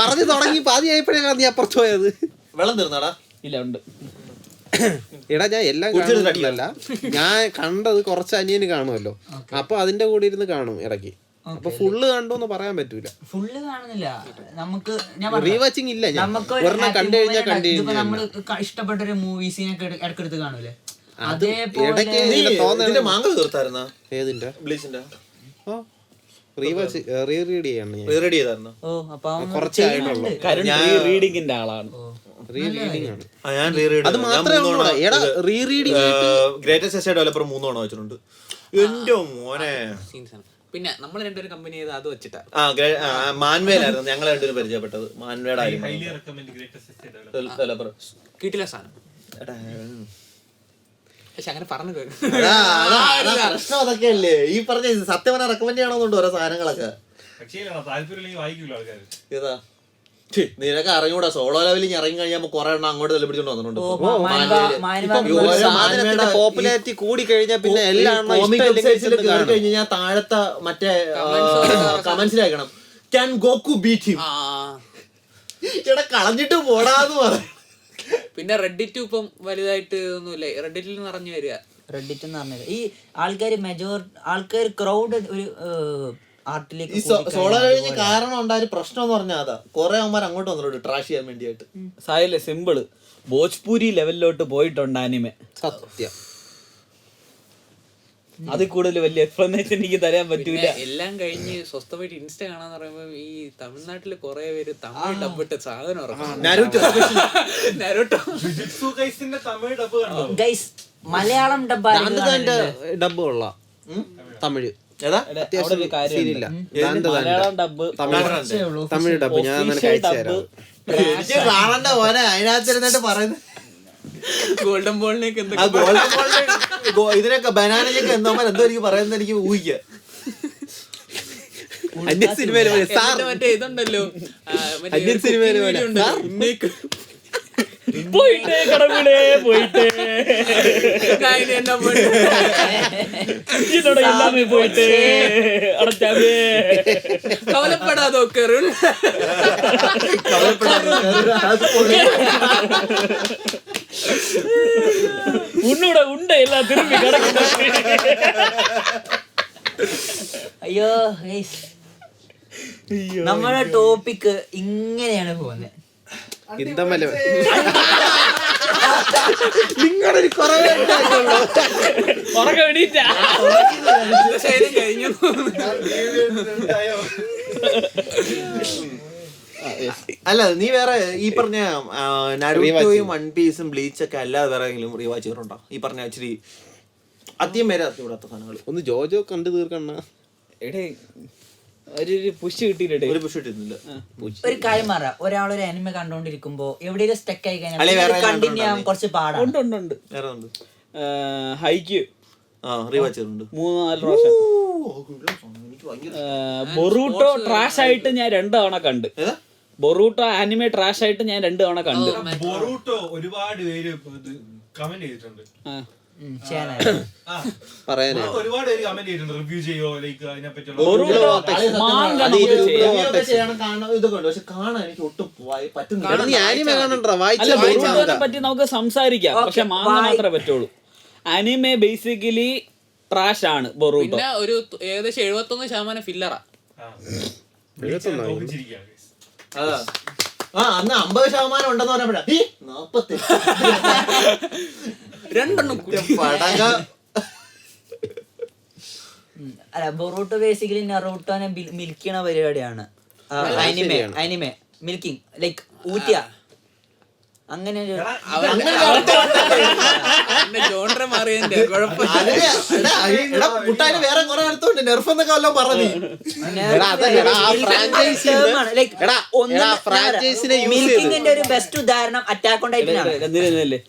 പറഞ്ഞു തുടങ്ങി പാതിയായപ്പോഴാണ് നീ അപ്പുറത്ത് പോയത്. വെള്ളം തീർന്നാടാ? ഇല്ല ഉണ്ട്. എടാ ഞാൻ എല്ലാം കാണുന്നില്ല, ഞാൻ കണ്ടത് കുറച്ച് അനിയന് കാണുമല്ലോ, അപ്പൊ അതിന്റെ കൂടെ ഇരുന്ന് കാണും ഇടയ്ക്ക്. അപ്പൊ ഫുള്ള് കണ്ടോന്ന് പറയാൻ പറ്റൂല, ഫുള്ള് കാണുന്നില്ല. നമുക്ക് റീവാച്ചിങ് ഇല്ല. ഞാൻ നമുക്ക് ഒരെണ്ണം കണ്ടു കഴിഞ്ഞാൽ കണ്ടു കഴിഞ്ഞാൽ നമ്മള് ഇഷ്ടപ്പെട്ട ഒരു മൂവീസിനൊക്കെ ഇടക്കെടുത്ത് കാണൂലേ, ഇടയ്ക്ക് ഇതിന്റെ മാങ്ക തീർത്തായിരുന്ന ഏതിന്റെ ബ്ലീച്ചിന്റെ റീവാച്ച് റീറീഡ് ചെയ്യണം ഞാൻ. റീറെഡി ചെയ്തായിരുന്നു. ഓ അപ്പൊ കുറച്ചായിട്ടുള്ളൂ. റീഡിങ്ങിന്റെ ആളാണ്. റീറീഡിങ് ആണ്. ഞാൻ റീറീഡ് അത് മാത്രമേ ഉള്ളൂ. എടാ റീറീഡിങ് ഗ്രേറ്റസ്റ്റ് എസ്സേ ഡെവലപ്പർ 3 തവണ വെച്ചിട്ടുണ്ട്. എന്റെ മോനെ. സീൻസ് ആണ്. പിന്നെ നമ്മൾ രണ്ടുപേരും കമ്പനി ചെയ്ത് അത് വെച്ചിട്ടാ മാൻവേലായിരുന്നു ഞങ്ങൾ രണ്ടുപേരും പരിചയപ്പെട്ടത്. മാൻവേഡായിരുന്നു ഡെവലപ്പർ. കിട്ടില്ല സാധനം. പക്ഷെ അങ്ങനെ പറഞ്ഞു കേൾക്കും. പ്രശ്നം അതൊക്കെ അല്ലേ ഈ പറഞ്ഞ സത്യം പറഞ്ഞാൽ റെക്കമെൻഡ് ചെയ്യണമെന്നുണ്ട് ഓരോ സാധനങ്ങളൊക്കെ. താല്പര്യം വായിക്കൂല ആൾക്കാർ. ഏതാ നിനക്ക് അറിഞ്ഞൂടാ, സോളോ ലെവലിൽ ഇറങ്ങി കഴിയുമ്പോ കുറെ എണ്ണം അങ്ങോട്ട് തലപിടിച്ചോണ്ട് വന്നിട്ടുണ്ട്. പോപ്പുലാരിറ്റി കൂടി കഴിഞ്ഞാൽ പിന്നെ എല്ലാം കഴിഞ്ഞാൽ താഴത്തെ മറ്റേ കമന്റ്സിലാക്കണം ക്യാൻ ഗോക്കു ബീറ്റ് ഹിം. എടാ കളഞ്ഞിട്ട് പോടാന്ന് പറയും. പിന്നെ റെഡിറ്റ് ഇപ്പം വലുതായിട്ട് ഒന്നുമില്ല, റെഡിറ്റിൽ നിറഞ്ഞു വരിക. റെഡിറ്റ് എന്ന് പറഞ്ഞത് ഈ ആൾക്കാർ ക്രൗഡ് ഒരു ആർട്ടിലേക്ക് സോളോ കഴിഞ്ഞ കാരണം ഉണ്ടായ പ്രശ്നം എന്ന് പറഞ്ഞാൽ അതാ കുറെ അവന്മാർ അങ്ങോട്ട് വന്നിട്ടുണ്ട് ട്രാഷ് ചെയ്യാൻ വേണ്ടിയായിട്ട്. സായില്ലേ സിമ്പിള് ഭോജ്പൂരി ലെവലിലോട്ട് പോയിട്ടുണ്ട് ആനിമെ. സത്യം. അതിൽ കൂടുതൽ വലിയ എക്സ്പ്ലനേഷൻ എനിക്ക് തരാൻ പറ്റൂല. എല്ലാം കഴിഞ്ഞ് സ്വസ്ഥമായിട്ട് ഇൻസ്റ്റ കാണാന്ന് പറയുമ്പോ ഈ തമിഴ്നാട്ടില് കുറെ പേര് തമിഴ് ഡബിട്ട് സാധനം ഗൈസ് മലയാളം ഡബ് കൊള്ളാം. തമിഴ് കാര്യമില്ല. മലയാളം ഡബ്, തമിഴ് ഡബ് ഞാൻ ഒഫീഷ്യൽ ഡബ്, കാണണ്ട പോലെ അതിനകത്തിരുന്നിട്ട് പറയുന്നത് ഗോൾഡൻ ബോളിനേക്ക് ഇതിനൊക്കെ ബനാനയൊക്കെ എന്തോ എനിക്ക് പറയുന്നത് എനിക്ക് ഊഹിക്കാം. മറ്റേ ഇതുണ്ടല്ലോ പോയിട്ടേ കടവിടേ പോയിട്ടേ എന്നോട് എല്ലാമേ പോയിട്ടേ അടച്ചാമേ കവലപ്പെടാതെ ഉന്നൂടെ ഉണ്ട എല്ലാം തിരുമ്പി കിടക്കുന്ന. അയ്യോ നമ്മുടെ ടോപ്പിക് ഇങ്ങനെയാണ് പോകുന്നത്. നിങ്ങളൊരു കുറവേ ഉറക്കം എണീറ്റാ കഴിഞ്ഞു. അല്ല നീ വേറെ ഈ പറഞ്ഞ നരുട്ടോയും വൺ പീസും ബ്ലീച്ചൊക്കെ അല്ലാതെ വേറെ എങ്കിലും റീവാച്ച് ചെയ്തിട്ടുണ്ടോ? ഈ പറഞ്ഞ ഇച്ചിരി അധികം പേര് അറിഞ്ഞൂടാത്ത സാധനങ്ങൾ ഒന്ന് ജോജോ കണ്ടു തീർക്കണ. എടേ ഒരു പുഷ് കിട്ടിയില്ലേ? ഒരു പുഷ് കിട്ടുന്നില്ല. ഒരു കാര്യം പറ, ഒരാളൊരു അനിമ കണ്ടോണ്ടിരിക്കുമ്പോ എവിടെയെങ്കിലും സ്റ്റക്ക് ആയി കഴിഞ്ഞാൽ കണ്ടിന്യൂ ചെയ്യാൻ കുറച്ച് പാടാണ്. ഉണ്ട് ഹൈക്യൂ റീവാച്ച് ചെയ്തിട്ടുണ്ട് 3-4 പ്രാവശ്യം. ബൊറൂട്ടോ ട്രാഷ് ആയിട്ട് ഞാൻ 2 തവണ കണ്ട്. ബൊറൂട്ടോ ആനിമേ ട്രാഷ് ആയിട്ട് ഞാൻ 2 തവണ കണ്ട്. ബൊറൂട്ടോ ഒരുപാട് പേര് കമന്റ് ചെയ്തിട്ടുണ്ട്. ഒരുപാട് പേര് കമന്റ് ചെയ്തിട്ടുണ്ട് റിവ്യൂ ചെയ്യോ ലൈക്ക് അതിനെ പറ്റിയുള്ള. പക്ഷെ കാണാൻ എനിക്ക് ഒട്ടും പറ്റുന്നില്ല. പറ്റി നമുക്ക് സംസാരിക്കാം, പക്ഷെ മാങ്ങ മാത്രമേ പറ്റുള്ളൂ. അനിമെ ബേസിക്കലി ട്രാഷ് ആണ് ബൊറൂട്ടോ. പിന്നെ ഒരു ഏകദേശം 71% ഫില്ലറാ. അന്ന് 50% ഉണ്ടെന്ന് പറഞ്ഞപ്പോഴാ 40 രണ്ടെണ്ണം അല്ല ബൊറൂട്ടോ ബേസിക്കലി നറൂട്ടോനെ മിൽക്കണ പരിപാടിയാണ്. അനിമെ മിൽക്കിങ് ലൈക്ക് ഊറ്റിയ അങ്ങനെ ഒരു ജോണ്ടർ മാറിയതിന്റെ കുഴപ്പം. മുട്ടായി വേറെ കുറെ അടുത്തുണ്ട് നെർഫ് എന്നൊക്കെ വല്ലതും പറഞ്ഞു. മിൽക്കിങ്ങിന്റെ ഒരു ബെസ്റ്റ് ഉദാഹരണം അറ്റാക്ക് ഓൺ ടൈറ്റനാണ്.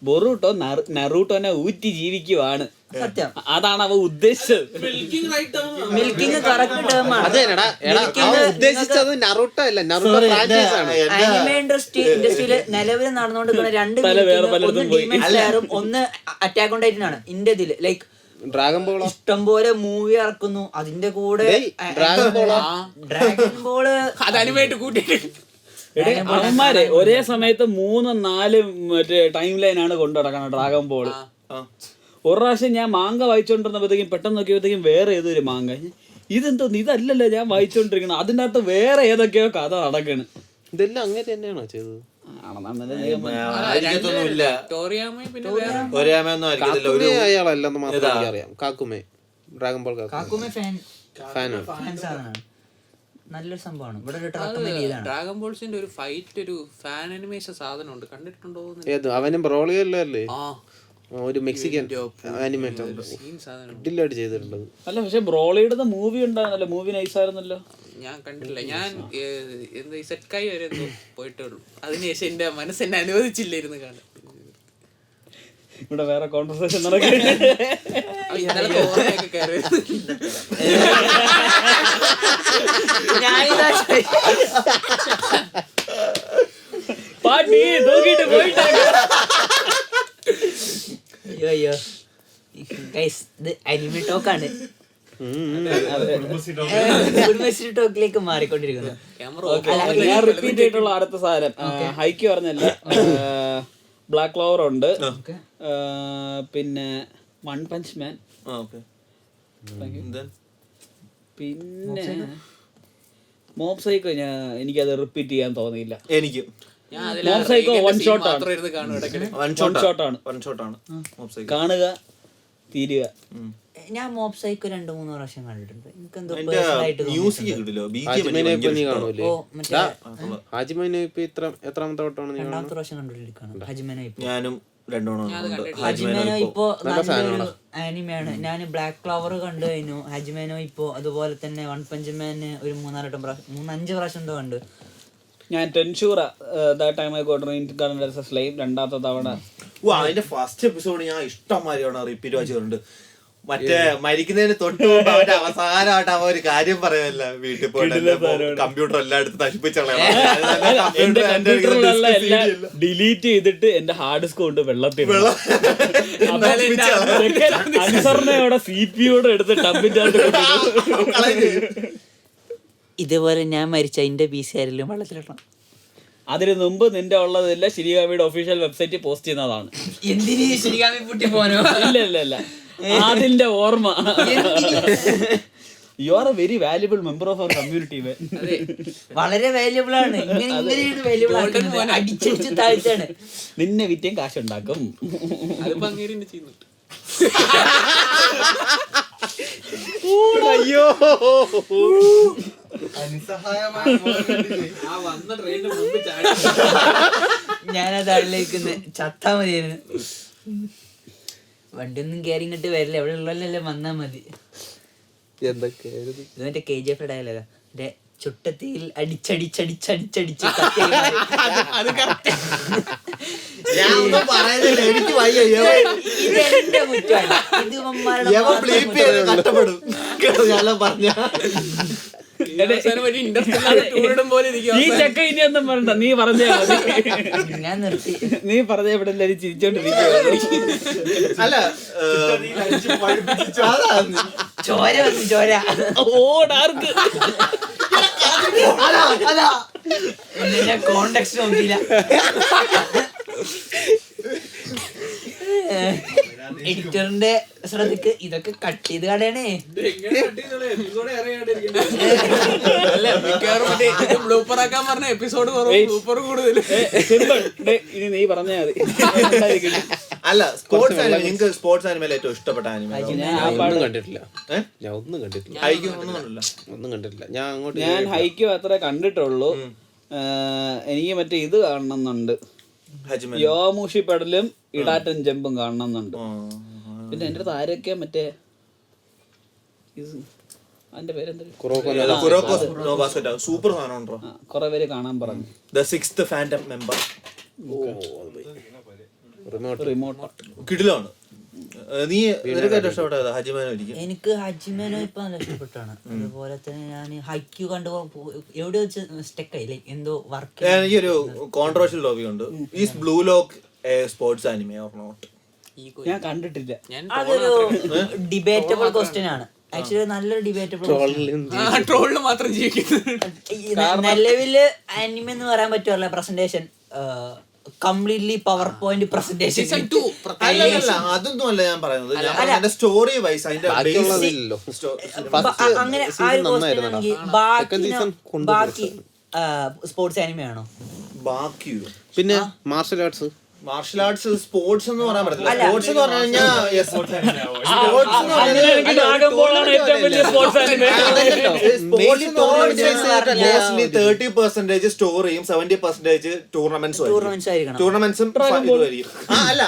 ബൊറൂട്ടോ നറൂട്ടോനെ ഊറ്റി ജീവിക്കുവാണ്. സത്യം, അതാണ് അവ ഉദ്ദേശിച്ചത്. മിൽക്കിങ് കറക്റ്റ് ടേം ആണ്. ഉദ്ദേശിച്ചത് നറൂട്ടോ അല്ല, നറൂട്ടോ ഫ്രാഞ്ചൈസ് ആണ്. അനിമേ ഇൻഡസ്ട്രിയില് നിലവിൽ നടന്നുകൊണ്ടിരിക്കുന്ന 2 ഒന്ന് ഡീമൺ സ്ലെയറും ഒന്ന് അറ്റാക്ക് ഓൺ ടൈറ്റൻ ആണ് ഇന്ത്യയില്. ലൈക്ക് ഡ്രാഗൺ ബോൾ ഇഷ്ടംപോലെ മൂവി ഇറക്കുന്നു, അതിന്റെ കൂടെ ഡ്രാഗൺ ബോള് അത് അനിമയായിട്ട് കൂട്ടിയിട്ട് അവന്മാരെ ഒരേ സമയത്ത് 3-4 മറ്റേ ടൈം ലൈൻ ആണ് കൊണ്ടു നടക്കണം. ഡ്രാഗൺ ബോൾ ഒരു പ്രാവശ്യം ഞാൻ മാങ്ക വായിച്ചോണ്ടിരുന്നപ്പോഴത്തേക്കും പെട്ടെന്ന് നോക്കിയപ്പോഴത്തേക്കും വേറെ ഏതൊരു മാങ്ക, ഇതെന്തോന്ന് ഇതല്ലല്ലോ ഞാൻ വായിച്ചോണ്ടിരിക്കണം, അതിൻ്റെ അകത്ത് വേറെ ഏതൊക്കെയോ കഥ നടക്കണ്. ഇതെല്ലാം അങ്ങനെ തന്നെയാണോ ചെയ്തത്? അയാളല്ലെന്ന് മാത്രം എനിക്കറിയാം. കാക്കുമേ, ഡ്രാഗൺ ബോൾ കാക്കുമേ ഫാനാണ്. നല്ലൊരു സംഭവമാണ്. ഇവിടെ ഒരു റെക്കമെൻഡ് ചെയ്താണ്. ഡ്രാഗൺ ബോൾസിന്റെ ഒരു ഫൈറ്റ്, ഒരു ഫാൻ അനിമേഷൻ സാധനം ഉണ്ട്, കണ്ടിട്ടുണ്ടോ? ഏത് അവനും ബ്രോളിയല്ലേ? ആ, ഒരു മെക്സിക്കൻ അനിമേറ്റർ ഡില്ലായിട്ട് ചെയ്തിട്ടുള്ളത്. അല്ല പക്ഷെ ബ്രോളിയുടെ മൂവി ഉണ്ടായിരുന്നല്ലോ, മൂവി നൈസായിരുന്നല്ലോ. ഞാൻ കണ്ടിട്ടില്ല. ഞാൻ എന്താ സെറ്റ്കായി വരെ പോയിട്ടേ ഉള്ളൂ. അതിനുശേഷം എന്റെ മനസ്സെന്നെ അനുവദിച്ചില്ലായിരുന്നു കാണാൻ. ഇവിടെ വേറെ കോൺവെർസേഷൻ നടക്കുന്നു. പാട്ടി നോക്കിട്ട് പോയിട്ടാണ്. അയ്യോ ഗൈസ്, ഇത് അനിമേ ടോക്കാണ്. ടോക്കിലേക്ക് മാറിക്കൊണ്ടിരിക്കുന്നു. ഞാൻ റിപ്പീറ്റ് ചെയ്തിട്ടുള്ള അടുത്ത സാധനം ഹൈക്ക് പറഞ്ഞല്ല, ബ്ലാക്ക് ക്ലോവർ ഉണ്ട്, പിന്നെ വൺ പഞ്ച് മാൻ, പിന്നെ മോബ് സൈക്കോ. എനിക്കത് റിപ്പീറ്റ് ചെയ്യാൻ തോന്നിയില്ല. എനിക്ക് മോബ് സൈക്കോ വൺ ഷോട്ട് ആണ്, കാണുക തീരുക. ഞാൻ മോബ് സൈക്കോ 2-3 പ്രാവശ്യം കണ്ടിട്ടുണ്ട്. എനിക്കെന്തോ മ്യൂസിക് കിട്ടില്ലോ. ഹാജിമോനെ ഇപ്പൊ എത്രാമത്തെ വട്ടമാണ്? 2ാമത്തെ പ്രാവശ്യം കണ്ടിരിക്കുകയാണ് ഹജിമേനോ. ഞാനും 2 ഹജിമേനോ ഇപ്പൊ നല്ലൊരു ആനിമയാണ്. ഞാൻ ബ്ലാക്ക് ക്ലവർ കണ്ടു കഴിഞ്ഞു. ഹജിമേനോ ഇപ്പൊ അതുപോലെ തന്നെ വൺ പഞ്ച് മാന് ഒരു 3-5 പ്രാവശ്യം എന്തോ കണ്ടു. ഞാൻ ടെൻഷൂറ സ്ലൈം 2ാമത്തെ തവണ. അതിന്റെ ഫസ്റ്റ് എപ്പിസോഡ് ഞാൻ ഇഷ്ടംമാതിരിയാണ് റിപ്പീറ്റ് വായിച്ചിട്ടുണ്ട്. മറ്റേ മരിക്കുന്നതിന് തൊട്ട് മുമ്പ് അവന്റെ അവസാനമായിട്ട് അവൻ ഒരു കാര്യം പറയുമല്ല, വീട്ടിൽ പോയിട്ട് കമ്പ്യൂട്ടർ എല്ലാം എടുത്ത് നശിപ്പിച്ചുള്ള ഡിലീറ്റ് ചെയ്തിട്ട് എന്റെ ഹാർഡ് ഡിസ്ക് കൊണ്ട് വെള്ളത്തിൽ അനുസരണയോടെ CPU എടുത്ത് ടബിന്റെ. ഇതുപോലെ ഞാൻ മരിച്ച അതിന്റെ PC ആരെങ്കിലും വെള്ളത്തിലിടണം. അതിന് മുമ്പ് നിന്റെ ഉള്ളതില്ല, ശിരികാമിയുടെ ഒഫീഷ്യൽ വെബ്സൈറ്റിൽ പോസ്റ്റ് ചെയ്യുന്നതാണ്. എന്തിനീ ശിരികാമി പൊട്ടി പോനോ? ഇല്ല അതിന്റെ ഓർമ്മ. You are a very valuable member of our community. വളരെ വാല്യുബിൾ ആണ്. ഇങ്ങനെ വാല്യുബിൾ ആണ്, അടിച്ചടിച്ച് താഴ്ചയാണ്. നിന്നെ വിറ്റേം കാശുണ്ടാക്കും. അതിപ്പോ അങ്ങേരി ചെയ്യുന്നുണ്ട്. അയ്യോ ഞാനത് അതിലേക്ക് ചത്താ മതിയായിരുന്നു. വണ്ടിയൊന്നും കയറി ഇങ്ങോട്ട് വരില്ല, എവിടെ ഉള്ളല്ലേ വന്നാ മതി. എന്തൊക്കെ ഇത് മറ്റേ KGF ഡയലോഗാ, മറ്റേ ചുട്ടത്തിയിൽ അടിച്ചടിച്ചടിച്ചടിച്ചടിച്ച് എനിക്ക് വയ്യ. ഇത് എന്റെ കുറ്റമല്ല, ഇത് കഷ്ടപ്പെടും പറഞ്ഞ ഈ ചക്ക ഇനി ഒന്നും പറയണ്ട, നീ പറഞ്ഞാ മതി. ഞാൻ നിർത്തി. നീ പറഞ്ഞ ഇവിടെ എല്ലാരും ചിരിച്ചോണ്ടിരിക്കുക. അല്ല ചോര വന്നു, ചോര. ഡാർക്ക് ഞാൻ കോണ്ടെക്സ്റ്റ് നോക്കിയില്ല. എഡിറ്ററിന്റെ ശ്രദ്ധക്ക് ഇതൊക്കെ കട്ട് ചെയ്ത് കളയണേ. എപ്പിസോഡ് കൂടുതൽ. ഇനി നീ പറഞ്ഞാ മതി. അല്ല സ്പോർട്സ് ആനിമ, നിങ്ങൾക്ക് സ്പോർട്സ് ആനിമയിൽ ഏറ്റവും ഇഷ്ടപ്പെട്ട ആനിമ? ഒന്നും കണ്ടിട്ടില്ല. ഞാൻ ഒന്നും കണ്ടിട്ടില്ല. ഒന്നും കണ്ടിട്ടില്ല. ഞാൻ ഹൈക്കോ അത്ര കണ്ടിട്ടുള്ളൂ. എനിക്ക് മറ്റേ ഇത് കാണണമെന്നുണ്ട്, ഹജ്മൻ. യോമൂഷി പെടലും ഇടാറ്റൻ ജമ്പും കാണണമെന്നുണ്ട്. പിന്നെ എൻ്റെ അടുത്ത് ആരൊക്കെ മറ്റേ അതിന്റെ പേരെന്താ സൂപ്പർ സാധനം കുറെ പേര് കാണാൻ പറഞ്ഞു. The sixth phantom member remote കിടിലാണ്. നീ ഇഷ്ടപ്പെട്ടത് ഹജിമാനോ? എനിക്ക് ഹജിമേനോ ഇപ്പൊ നല്ല ഇഷ്ടപ്പെട്ടാണ്. അതുപോലെ തന്നെ ഞാൻ ഹൈക്യു കണ്ടു എവിടെ വെച്ച് സ്റ്റെക്കായി ലൈക്ക് എന്തോ വർക്ക്. എനിക്കൊരു കോൺട്രവേഴ്ഷ്യൽ ടോപ്പിക് ഉണ്ട്. Is Blue Lock a sports anime or not? ഞാൻ കണ്ടിട്ടില്ല. അതൊരു ഡിബേറ്റബിൾ ക്വസ്റ്റ്യൻ ആണ്. ആക്ച്വലി നല്ലൊരു ഡിബേറ്റബിൾ ട്രോളില് മാത്രം ജീവിക്കുന്നത്. നിലവില് ആനിമ എന്ന് പറയാൻ പറ്റുമല്ല presentation completely power point presentation. അതൊന്നും അല്ല ഞാൻ പറയുന്നത്. ഞാൻ സ്റ്റോറി വൈസ് അതിന്റെ അങ്ങനെ ആ ഒരു ക്വസ്റ്റ്യൻ ആണെങ്കിൽ ബാക്കി സ്പോർട്സ് ആനിമയാണോ? ബാക്കിയോ? പിന്നെ മാർഷൽ ആർട്സ് സ്പോർട്സ് എന്ന് പറയാൻ പറ്റില്ല. സ്പോർട്സ് എന്ന് പറഞ്ഞു കഴിഞ്ഞാൽ മോസ്റ്റ്ലി 30% സ്റ്റോറിയും 70% ടൂർണമെന്റ്സും അല്ല.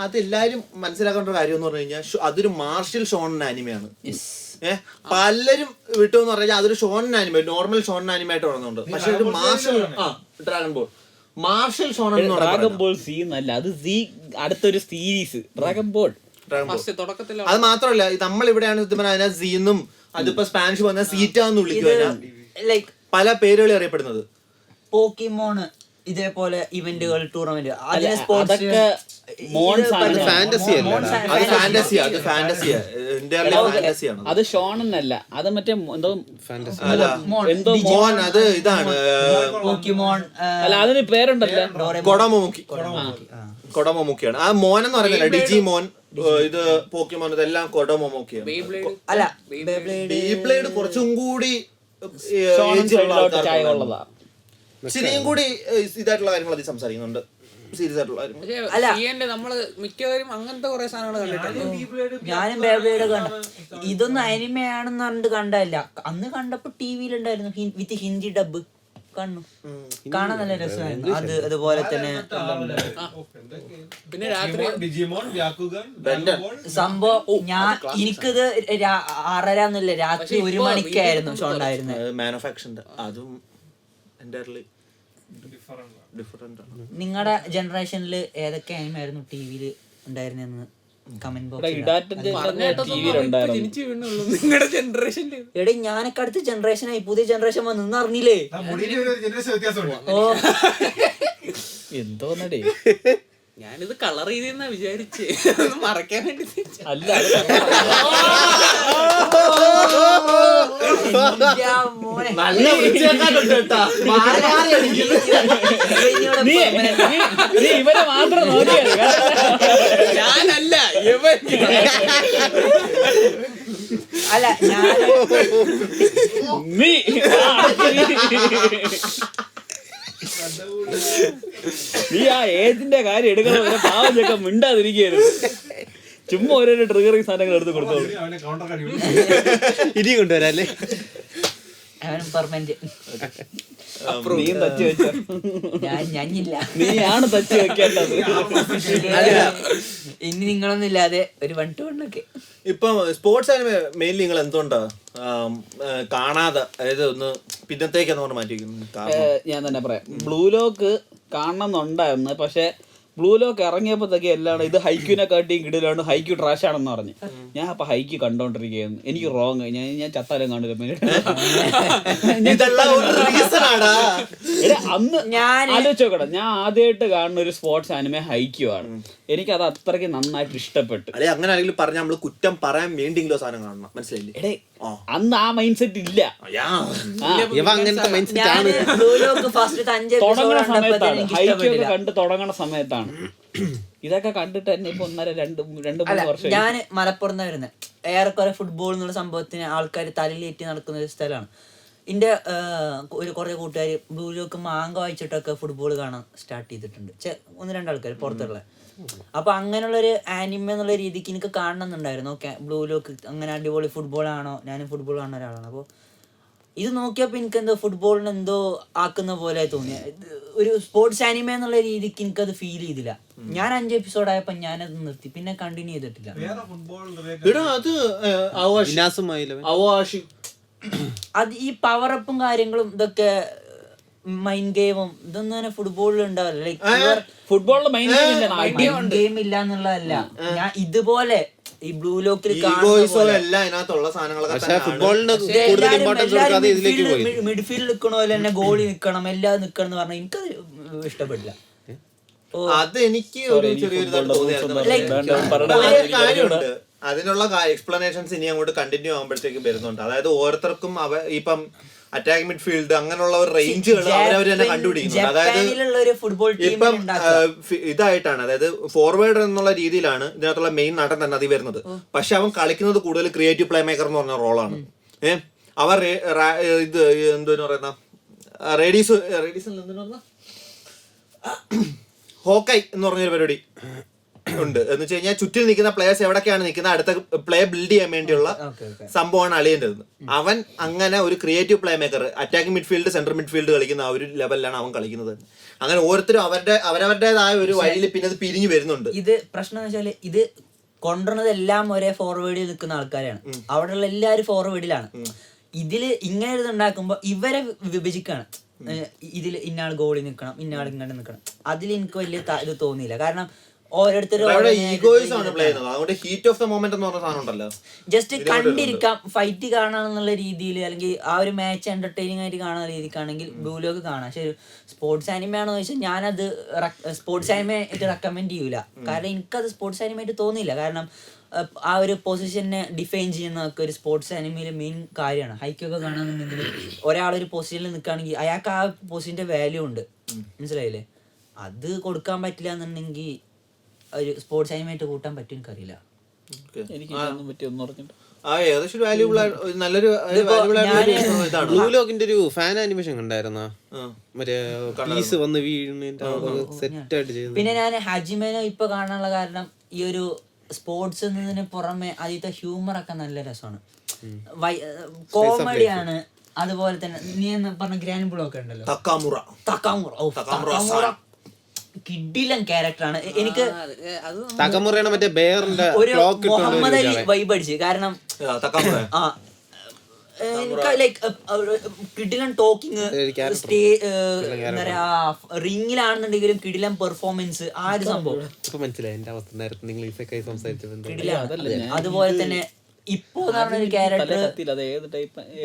അതെല്ലാരും മനസ്സിലാക്കേണ്ട ഒരു കാര്യം എന്ന് പറഞ്ഞു കഴിഞ്ഞാൽ അതൊരു മാർഷ്യൽ ഷോൺ ആനിമയാണ്. പലരും വിട്ടുമെന്ന് പറഞ്ഞാൽ അതൊരു ഷോൺ ആനിമ, നോർമൽ ഷോൺ ആനിമയായിട്ട് പറയുന്നുണ്ട്. പക്ഷെ ഒരു martial Dragon Ball martial shonen Dragon Ball Z എന്നല്ല, അത് സി അടുത്തൊരു സീരീസ് ഡ്രാഗൺ ബോൾ. അത് മാത്രമല്ല നമ്മൾ ഇവിടെയാണ് അതിനെ സീന്നും അതിപ്പോ സ്പാനിഷ് വന്ന സീറ്റാന്ന് വിളിക്കുക. പല പേരുകൾ അറിയപ്പെടുന്നത്. പോക്കിമോണ് ഇതേപോലെ ഇവന്റുകൾ ടൂർണമെന്റ് അത് ഷോണെന്നല്ല, അത് മറ്റേ എന്തോ മോൻ. അത് ഇതാണ് പോക്കിമോൺ. അല്ല അതിന് പേരുണ്ടല്ലോ, കൊഡമോമോക്കിയാണ്. ആ മോൻ എന്ന് പറയുന്നില്ല, ഡിജി മോൻ, ഇത് പോക്കിമോൻ, ഇതെല്ലാം കൊഡമോമോക്കിയാണ്. അല്ല ബീബ്ലേഡ് കുറച്ചും കൂടി ശരിയും കൂടി ഇതായിട്ടുള്ള കാര്യങ്ങൾ അതിൽ സംസാരിക്കുന്നുണ്ട്. സീരിയസ് ആയിട്ടുള്ള കാര്യങ്ങൾ. നമ്മള് മിക്കവരും അങ്ങനത്തെ കുറെ സാധനങ്ങൾ കണ്ടിട്ടുണ്ട്. ഞാനും ബേബ്ലേഡ് കണ്ട. ഇതൊന്നും അനിമയാണെന്ന് പറഞ്ഞിട്ട് കണ്ടല്ല. അന്ന് കണ്ടപ്പോ ടിവിയിലുണ്ടായിരുന്നു വിത്ത് ഹിന്ദി ഡബ്. കണ്ണു കാണാൻ നല്ല രസമായിരുന്നു. അത് അതുപോലെ തന്നെ പിന്നെ രാത്രി സംഭവം എനിക്കിത് 6:30 എന്നില്ല, രാത്രി 1 മണിക്കായിരുന്നു ഷോ ഉണ്ടായിരുന്നത്. മാൻ ഓഫ് ആക്ഷന്റെ അതും നിങ്ങളുടെ ജനറേഷനിൽ ഏതൊക്കെ ആനിമായിരുന്നു ടിവിയിൽ ഉണ്ടായിരുന്നെന്ന് കമന്റ് ബോക്സിൽ. നിങ്ങളുടെ ജനറേഷനിൽ എടേ ഞാനൊക്കെ അടുത്ത ജനറേഷനായി, പുതിയ ജനറേഷൻ വന്നു അറിഞ്ഞില്ലേ? ഓ എന്തോന്നടേ, ഞാനിത് കളർ ചെയ്തെന്നാ വിചാരിച്ച് മറയ്ക്കാൻ വേണ്ടി. അല്ല ഇവരെ മാത്രം നോക്കിയാണ്, ഞാനല്ല ഇവൻ. അല്ല ഞാൻ നീ ആ ഏജിന്റെ കാര്യം എടുക്കണം. പാവം ചെക്ക മിണ്ടാതിരിക്കരുത്, ചുമ്മാ ഓരോരോ ട്രിഗറിങ് സാധനങ്ങൾ എടുത്ത് കൊടുത്തോളൂ. ഇനി കൊണ്ടുവരാല്ലേ? നീയും തച്ച് വെച്ചോ? ഞാനില്ല, നീയാണ് തച്ച് വെക്കേണ്ടത്. ഇനി നിങ്ങളൊന്നും ഇല്ലാതെ ഒരു 1 to 1 ഒക്കെ. ഇപ്പൊ സ്പോർട്സ് ആനിമേ മെയിൻലി നിങ്ങൾ എന്തുകൊണ്ടാ കാണാതെ, അതായത് ഒന്ന് പിന്നത്തേക്കെന്ന് പറഞ്ഞ് മാറ്റി വെക്കുന്നു? ഞാൻ തന്നെ പറയാം, ബ്ലൂ ലോക്ക് കാണണമെന്നുണ്ടായിരുന്നു. പക്ഷെ ബ്ലൂ ലോക്ക് ഇറങ്ങിയപ്പോഴത്തേക്ക് എല്ലാം ഇത് ഹൈക്യൂനെ കാട്ടിയും കിടലാണ്, ഹൈക്യൂ ട്രാഷ് ആണെന്ന് പറഞ്ഞ് ഞാൻ അപ്പൊ ഹൈക്യൂ കണ്ടോണ്ടിരിക്കുകയായിരുന്നു. എനിക്ക് റോങ്, ഞാൻ ചത്താലും കാണില്ല. അന്ന് ആലോചിച്ചോക്കട്ടെ, ഞാൻ ആദ്യമായിട്ട് കാണുന്ന ഒരു സ്പോർട്സ് ആനിമേ ഹൈക്യൂ ആണ്. എനിക്ക് അത് അത്രയ്ക്ക് നന്നായിട്ട് ഇഷ്ടപ്പെട്ടു. അല്ലെ അങ്ങനെ ആരെങ്കിലും പറഞ്ഞ നമ്മള് കുറ്റം പറയാൻ വേണ്ടിയെങ്കിലും സാധനം കാണണം, മനസ്സിലായില്ലേ? എടേ അന്ന് ആ മൈൻഡ് സെറ്റ് ഇല്ല. തുടങ്ങണ സമയത്താണ്, ഹൈക്യൂ ഒക്കെ കണ്ട് തുടങ്ങണ സമയത്താണ്. ഇതൊക്കെ കണ്ടിട്ട് തന്നെ ഇപ്പൊ 1.5-2 വർഷം. ഞാൻ മലപ്പുറത്ത് വരുന്നത്. ഏറെക്കുറെ ഫുട്ബോൾ എന്നുള്ള സംഭവത്തിന് ആൾക്കാർ തലയിലേറ്റി നടക്കുന്ന ഒരു സ്ഥലമാണ്. എൻ്റെ കുറെ കൂട്ടുകാർ ബ്ലൂ ലോക്ക് മാങ്ക വായിച്ചിട്ടൊക്കെ ഫുട്ബോൾ കാണാൻ സ്റ്റാർട്ട് ചെയ്തിട്ടുണ്ട്. 1-2 ആൾക്കാർ പുറത്തുള്ള. അപ്പൊ അങ്ങനെയുള്ളൊരു ആനിമ എന്നുള്ള രീതിക്ക് എനിക്ക് കാണണമെന്നുണ്ടായിരുന്നു. ഓക്കെ, ബ്ലൂ ലോക്ക് അങ്ങനെ അടിപൊളി ഫുട്ബോൾ ആണോ, ഞാനും ഫുട്ബോൾ കാണുന്ന ഒരാളാണ്. അപ്പോൾ ഇത് നോക്കിയപ്പോ എനിക്ക് എന്തോ ഫുട്ബോളിന് എന്തോ ആക്കുന്ന പോലെ തോന്നിയ ഒരു സ്പോർട്സ് ആനിമ എന്നുള്ള രീതിക്ക് എനിക്കത് ഫീൽ ചെയ്തില്ല. ഞാൻ 5 എപ്പിസോഡ് ആയപ്പോ ഞാനത് നിർത്തി, പിന്നെ കണ്ടിന്യൂ ചെയ്തിട്ടില്ല. വേറെ ഫുട്ബോൾ എടാ അത് അവാഷി വിനാസുമായില്ല അവാഷി അത് ഈ പവർ അപ്പും കാര്യങ്ങളും ഇതൊക്കെ മൈൻഡ് ഗെയിമും ഇതൊന്നും തന്നെ ഫുട്ബോളിൽ ഉണ്ടാവില്ല. ലൈക്ക് ഫുട്ബോളിന്റെ മൈൻഡ് ഗെയിം ഇല്ല എന്നുള്ളതല്ല, ഞാൻ ഇതുപോലെ ഈ ബ്ലൂ ലോക്കിൽ എല്ലാം ഇതിനകത്തുള്ള സാധനങ്ങളൊക്കെ പക്ഷെ ഫുട്ബോളിന് കൂടുതൽ ഇമ്പോർട്ടൻസ് കൊടുക്കാതെ ഇതിലേക്ക് പോയി. മിഡ്ഫീൽഡ് നിൽക്കണോ പോലെ തന്നെ ഗോളി നിൽക്കണം, എല്ലാം നിൽക്കണം എന്ന് പറഞ്ഞാൽ എനിക്കത് ഇഷ്ടപ്പെടില്ല. അത് എനിക്ക് ഒരു ചെറിയൊരു കാര്യമുണ്ട്. അതിനുള്ള എക്സ്പ്ലനേഷൻസ് ഇനി അങ്ങോട്ട് കണ്ടിന്യൂ ആകുമ്പോഴത്തേക്കും വരുന്നുണ്ട്. അതായത് ഓരോരുത്തർക്കും ഇപ്പം അറ്റാക്ക് മിഡ്ഫീൽഡ് അങ്ങനെയുള്ള ഒരു റേഞ്ചുകൾ അവരവർ തന്നെ കണ്ടുപിടിക്കുന്നുണ്ട്. അതായത് ഇപ്പം ഇതായിട്ടാണ്, അതായത് ഫോർവേഡ് എന്നുള്ള രീതിയിലാണ് ഇതിനകത്തുള്ള മെയിൻ നടൻ തന്നെ അതിൽ വരുന്നത്. പക്ഷെ അവൻ കളിക്കുന്നത് കൂടുതൽ ക്രിയേറ്റീവ് പ്ലേ മേക്കർ എന്ന് പറഞ്ഞ റോളാണ്. അവർ ഇത് എന്തെന്ന് പറയുന്ന റേഡീസ് എന്തെന്ന് പറഞ്ഞ ഹോക്കൈ എന്ന് പറഞ്ഞൊരു പരിപാടി ഉണ്ട്. എന്ന് വെച്ച് കഴിഞ്ഞാൽ ചുറ്റിൽ നിൽക്കുന്ന പ്ലേയേഴ്സ് എവിടൊക്കെയാണ് നിൽക്കുന്നത്, അടുത്ത പ്ലേ ബിൽഡ് ചെയ്യാൻ വേണ്ടിയുള്ള സംഭവമാണ് അളിയേണ്ടത്. അവൻ അങ്ങനെ ഒരു creative play maker, attacking midfield, central midfield കളിക്കുന്ന ആ ഒരു ലെവലിലാണ് അവൻ കളിക്കുന്നത്. അങ്ങനെ ഓരോരുത്തരും അവരവരുടേതായ ഒരു വഴിയിൽ പിന്നെ അത് പിരിഞ്ഞു വരുന്നുണ്ട്. ഇത് പ്രശ്നം എന്ന് വെച്ചാല് ഇത് കൊണ്ടുവരുന്നത് എല്ലാം ഒരേ ഫോർവേഡിൽ നിൽക്കുന്ന ആൾക്കാരാണ്. അവിടെയുള്ള എല്ലാവരും ഫോർവേഡിലാണ്. ഇതില് ഇങ്ങനെ ഇത് ഉണ്ടാക്കുമ്പോ ഇവരെ വിഭജിക്കാണ്. ഇതിൽ ഇന്നാൾ ഗോളി നിൽക്കണം, ഇന്നാൾ ഇങ്ങനെ നിൽക്കണം. അതിൽ എനിക്ക് വലിയ ഇത് തോന്നിയില്ല. കാരണം ജസ്റ്റ് കണ്ടിരിക്കാം, ഫൈറ്റ് കാണാന്നുള്ള രീതിയിൽ, അല്ലെങ്കിൽ ആ ഒരു മാച്ച് എന്റർടൈനിങ് ആയിട്ട് കാണുന്ന രീതിക്കാണെങ്കിൽ ബ്ലൂ ലോക്ക് കാണാം. പക്ഷെ സ്പോർട്സ് ആനിമയാണോ ചോദിച്ചാൽ ഞാനത് സ്പോർട്സ് ആനിമ ആയിട്ട് റെക്കമെൻഡ് ചെയ്യൂല. കാരണം എനിക്കത് സ്പോർട്സ് ആനിമ ആയിട്ട് തോന്നിയില്ല. കാരണം ആ ഒരു പൊസിഷനെ ഡിഫൈൻ ചെയ്യുന്നതൊക്കെ ഒരു സ്പോർട്സ് ആനിമയിൽ മെയിൻ കാര്യമാണ്. ഹൈക്കൊക്കെ കാണുന്നുണ്ടെങ്കിൽ ഒരാളൊരു പൊസിഷനിൽ നിൽക്കുകയാണെങ്കിൽ അയാൾക്ക് ആ പൊസിഷന്റെ വാല്യൂ ഉണ്ട്, മനസ്സിലായില്ലേ? അത് കൊടുക്കാൻ പറ്റില്ല എന്നുണ്ടെങ്കിൽ ഒരു സ്പോർട്സ് ആനിമയായിട്ട് കൂട്ടാൻ പറ്റും എനിക്കറിയില്ല. ബ്ലൂ ലോക്കിന്റെ ഒരു ഫാൻ ആനിമേഷൻ കണ്ടായിരുന്നോ? മറ്റേ പീസ് വന്ന് വീഴുന്നതിന്റെ സെറ്റ് ആയിട്ട് ചെയ്യുന്നത്. പിന്നെ ഞാൻ ഹജിമേനെ ഇപ്പൊ കാണാനുള്ള കാരണം ഈ ഒരു സ്പോർട്സ് എന്നതിന് പുറമെ അതിലത്തെ ഹ്യൂമർ ഒക്കെ നല്ല രസമാണ്, കോമഡിയാണ്. അതുപോലെ തന്നെ നീ എന്ന് പറഞ്ഞ ഗ്രാൻഡ് ബ്ലോക്ക് ഉണ്ടല്ലോ, തക്കാമുറ കിഡിലൻ ക്യാരക്ടറാണ്. എനിക്ക് തക്കമുറയാണ് മറ്റേ ബെയറിന്റെ ഒരു മുഹമ്മദ് അലി വൈബ് അടിച്ച്. കാരണം എനിക്ക് ലൈക്ക് കിഡിലൻ ടോക്കിങ്, എന്താ പറയാ റിങ്ങിലാണെന്നുണ്ടെങ്കിലും കിഡിലൻ പെർഫോമൻസ്, ആ ഒരു സംഭവം മനസ്സിലായി. എന്റെ അവസ്ഥ നേരത്തെ നിങ്ങൾ കിഡിലാണ്. അതുപോലെ തന്നെ ഇപ്പോ ഒരു ക്യാരക്ടർ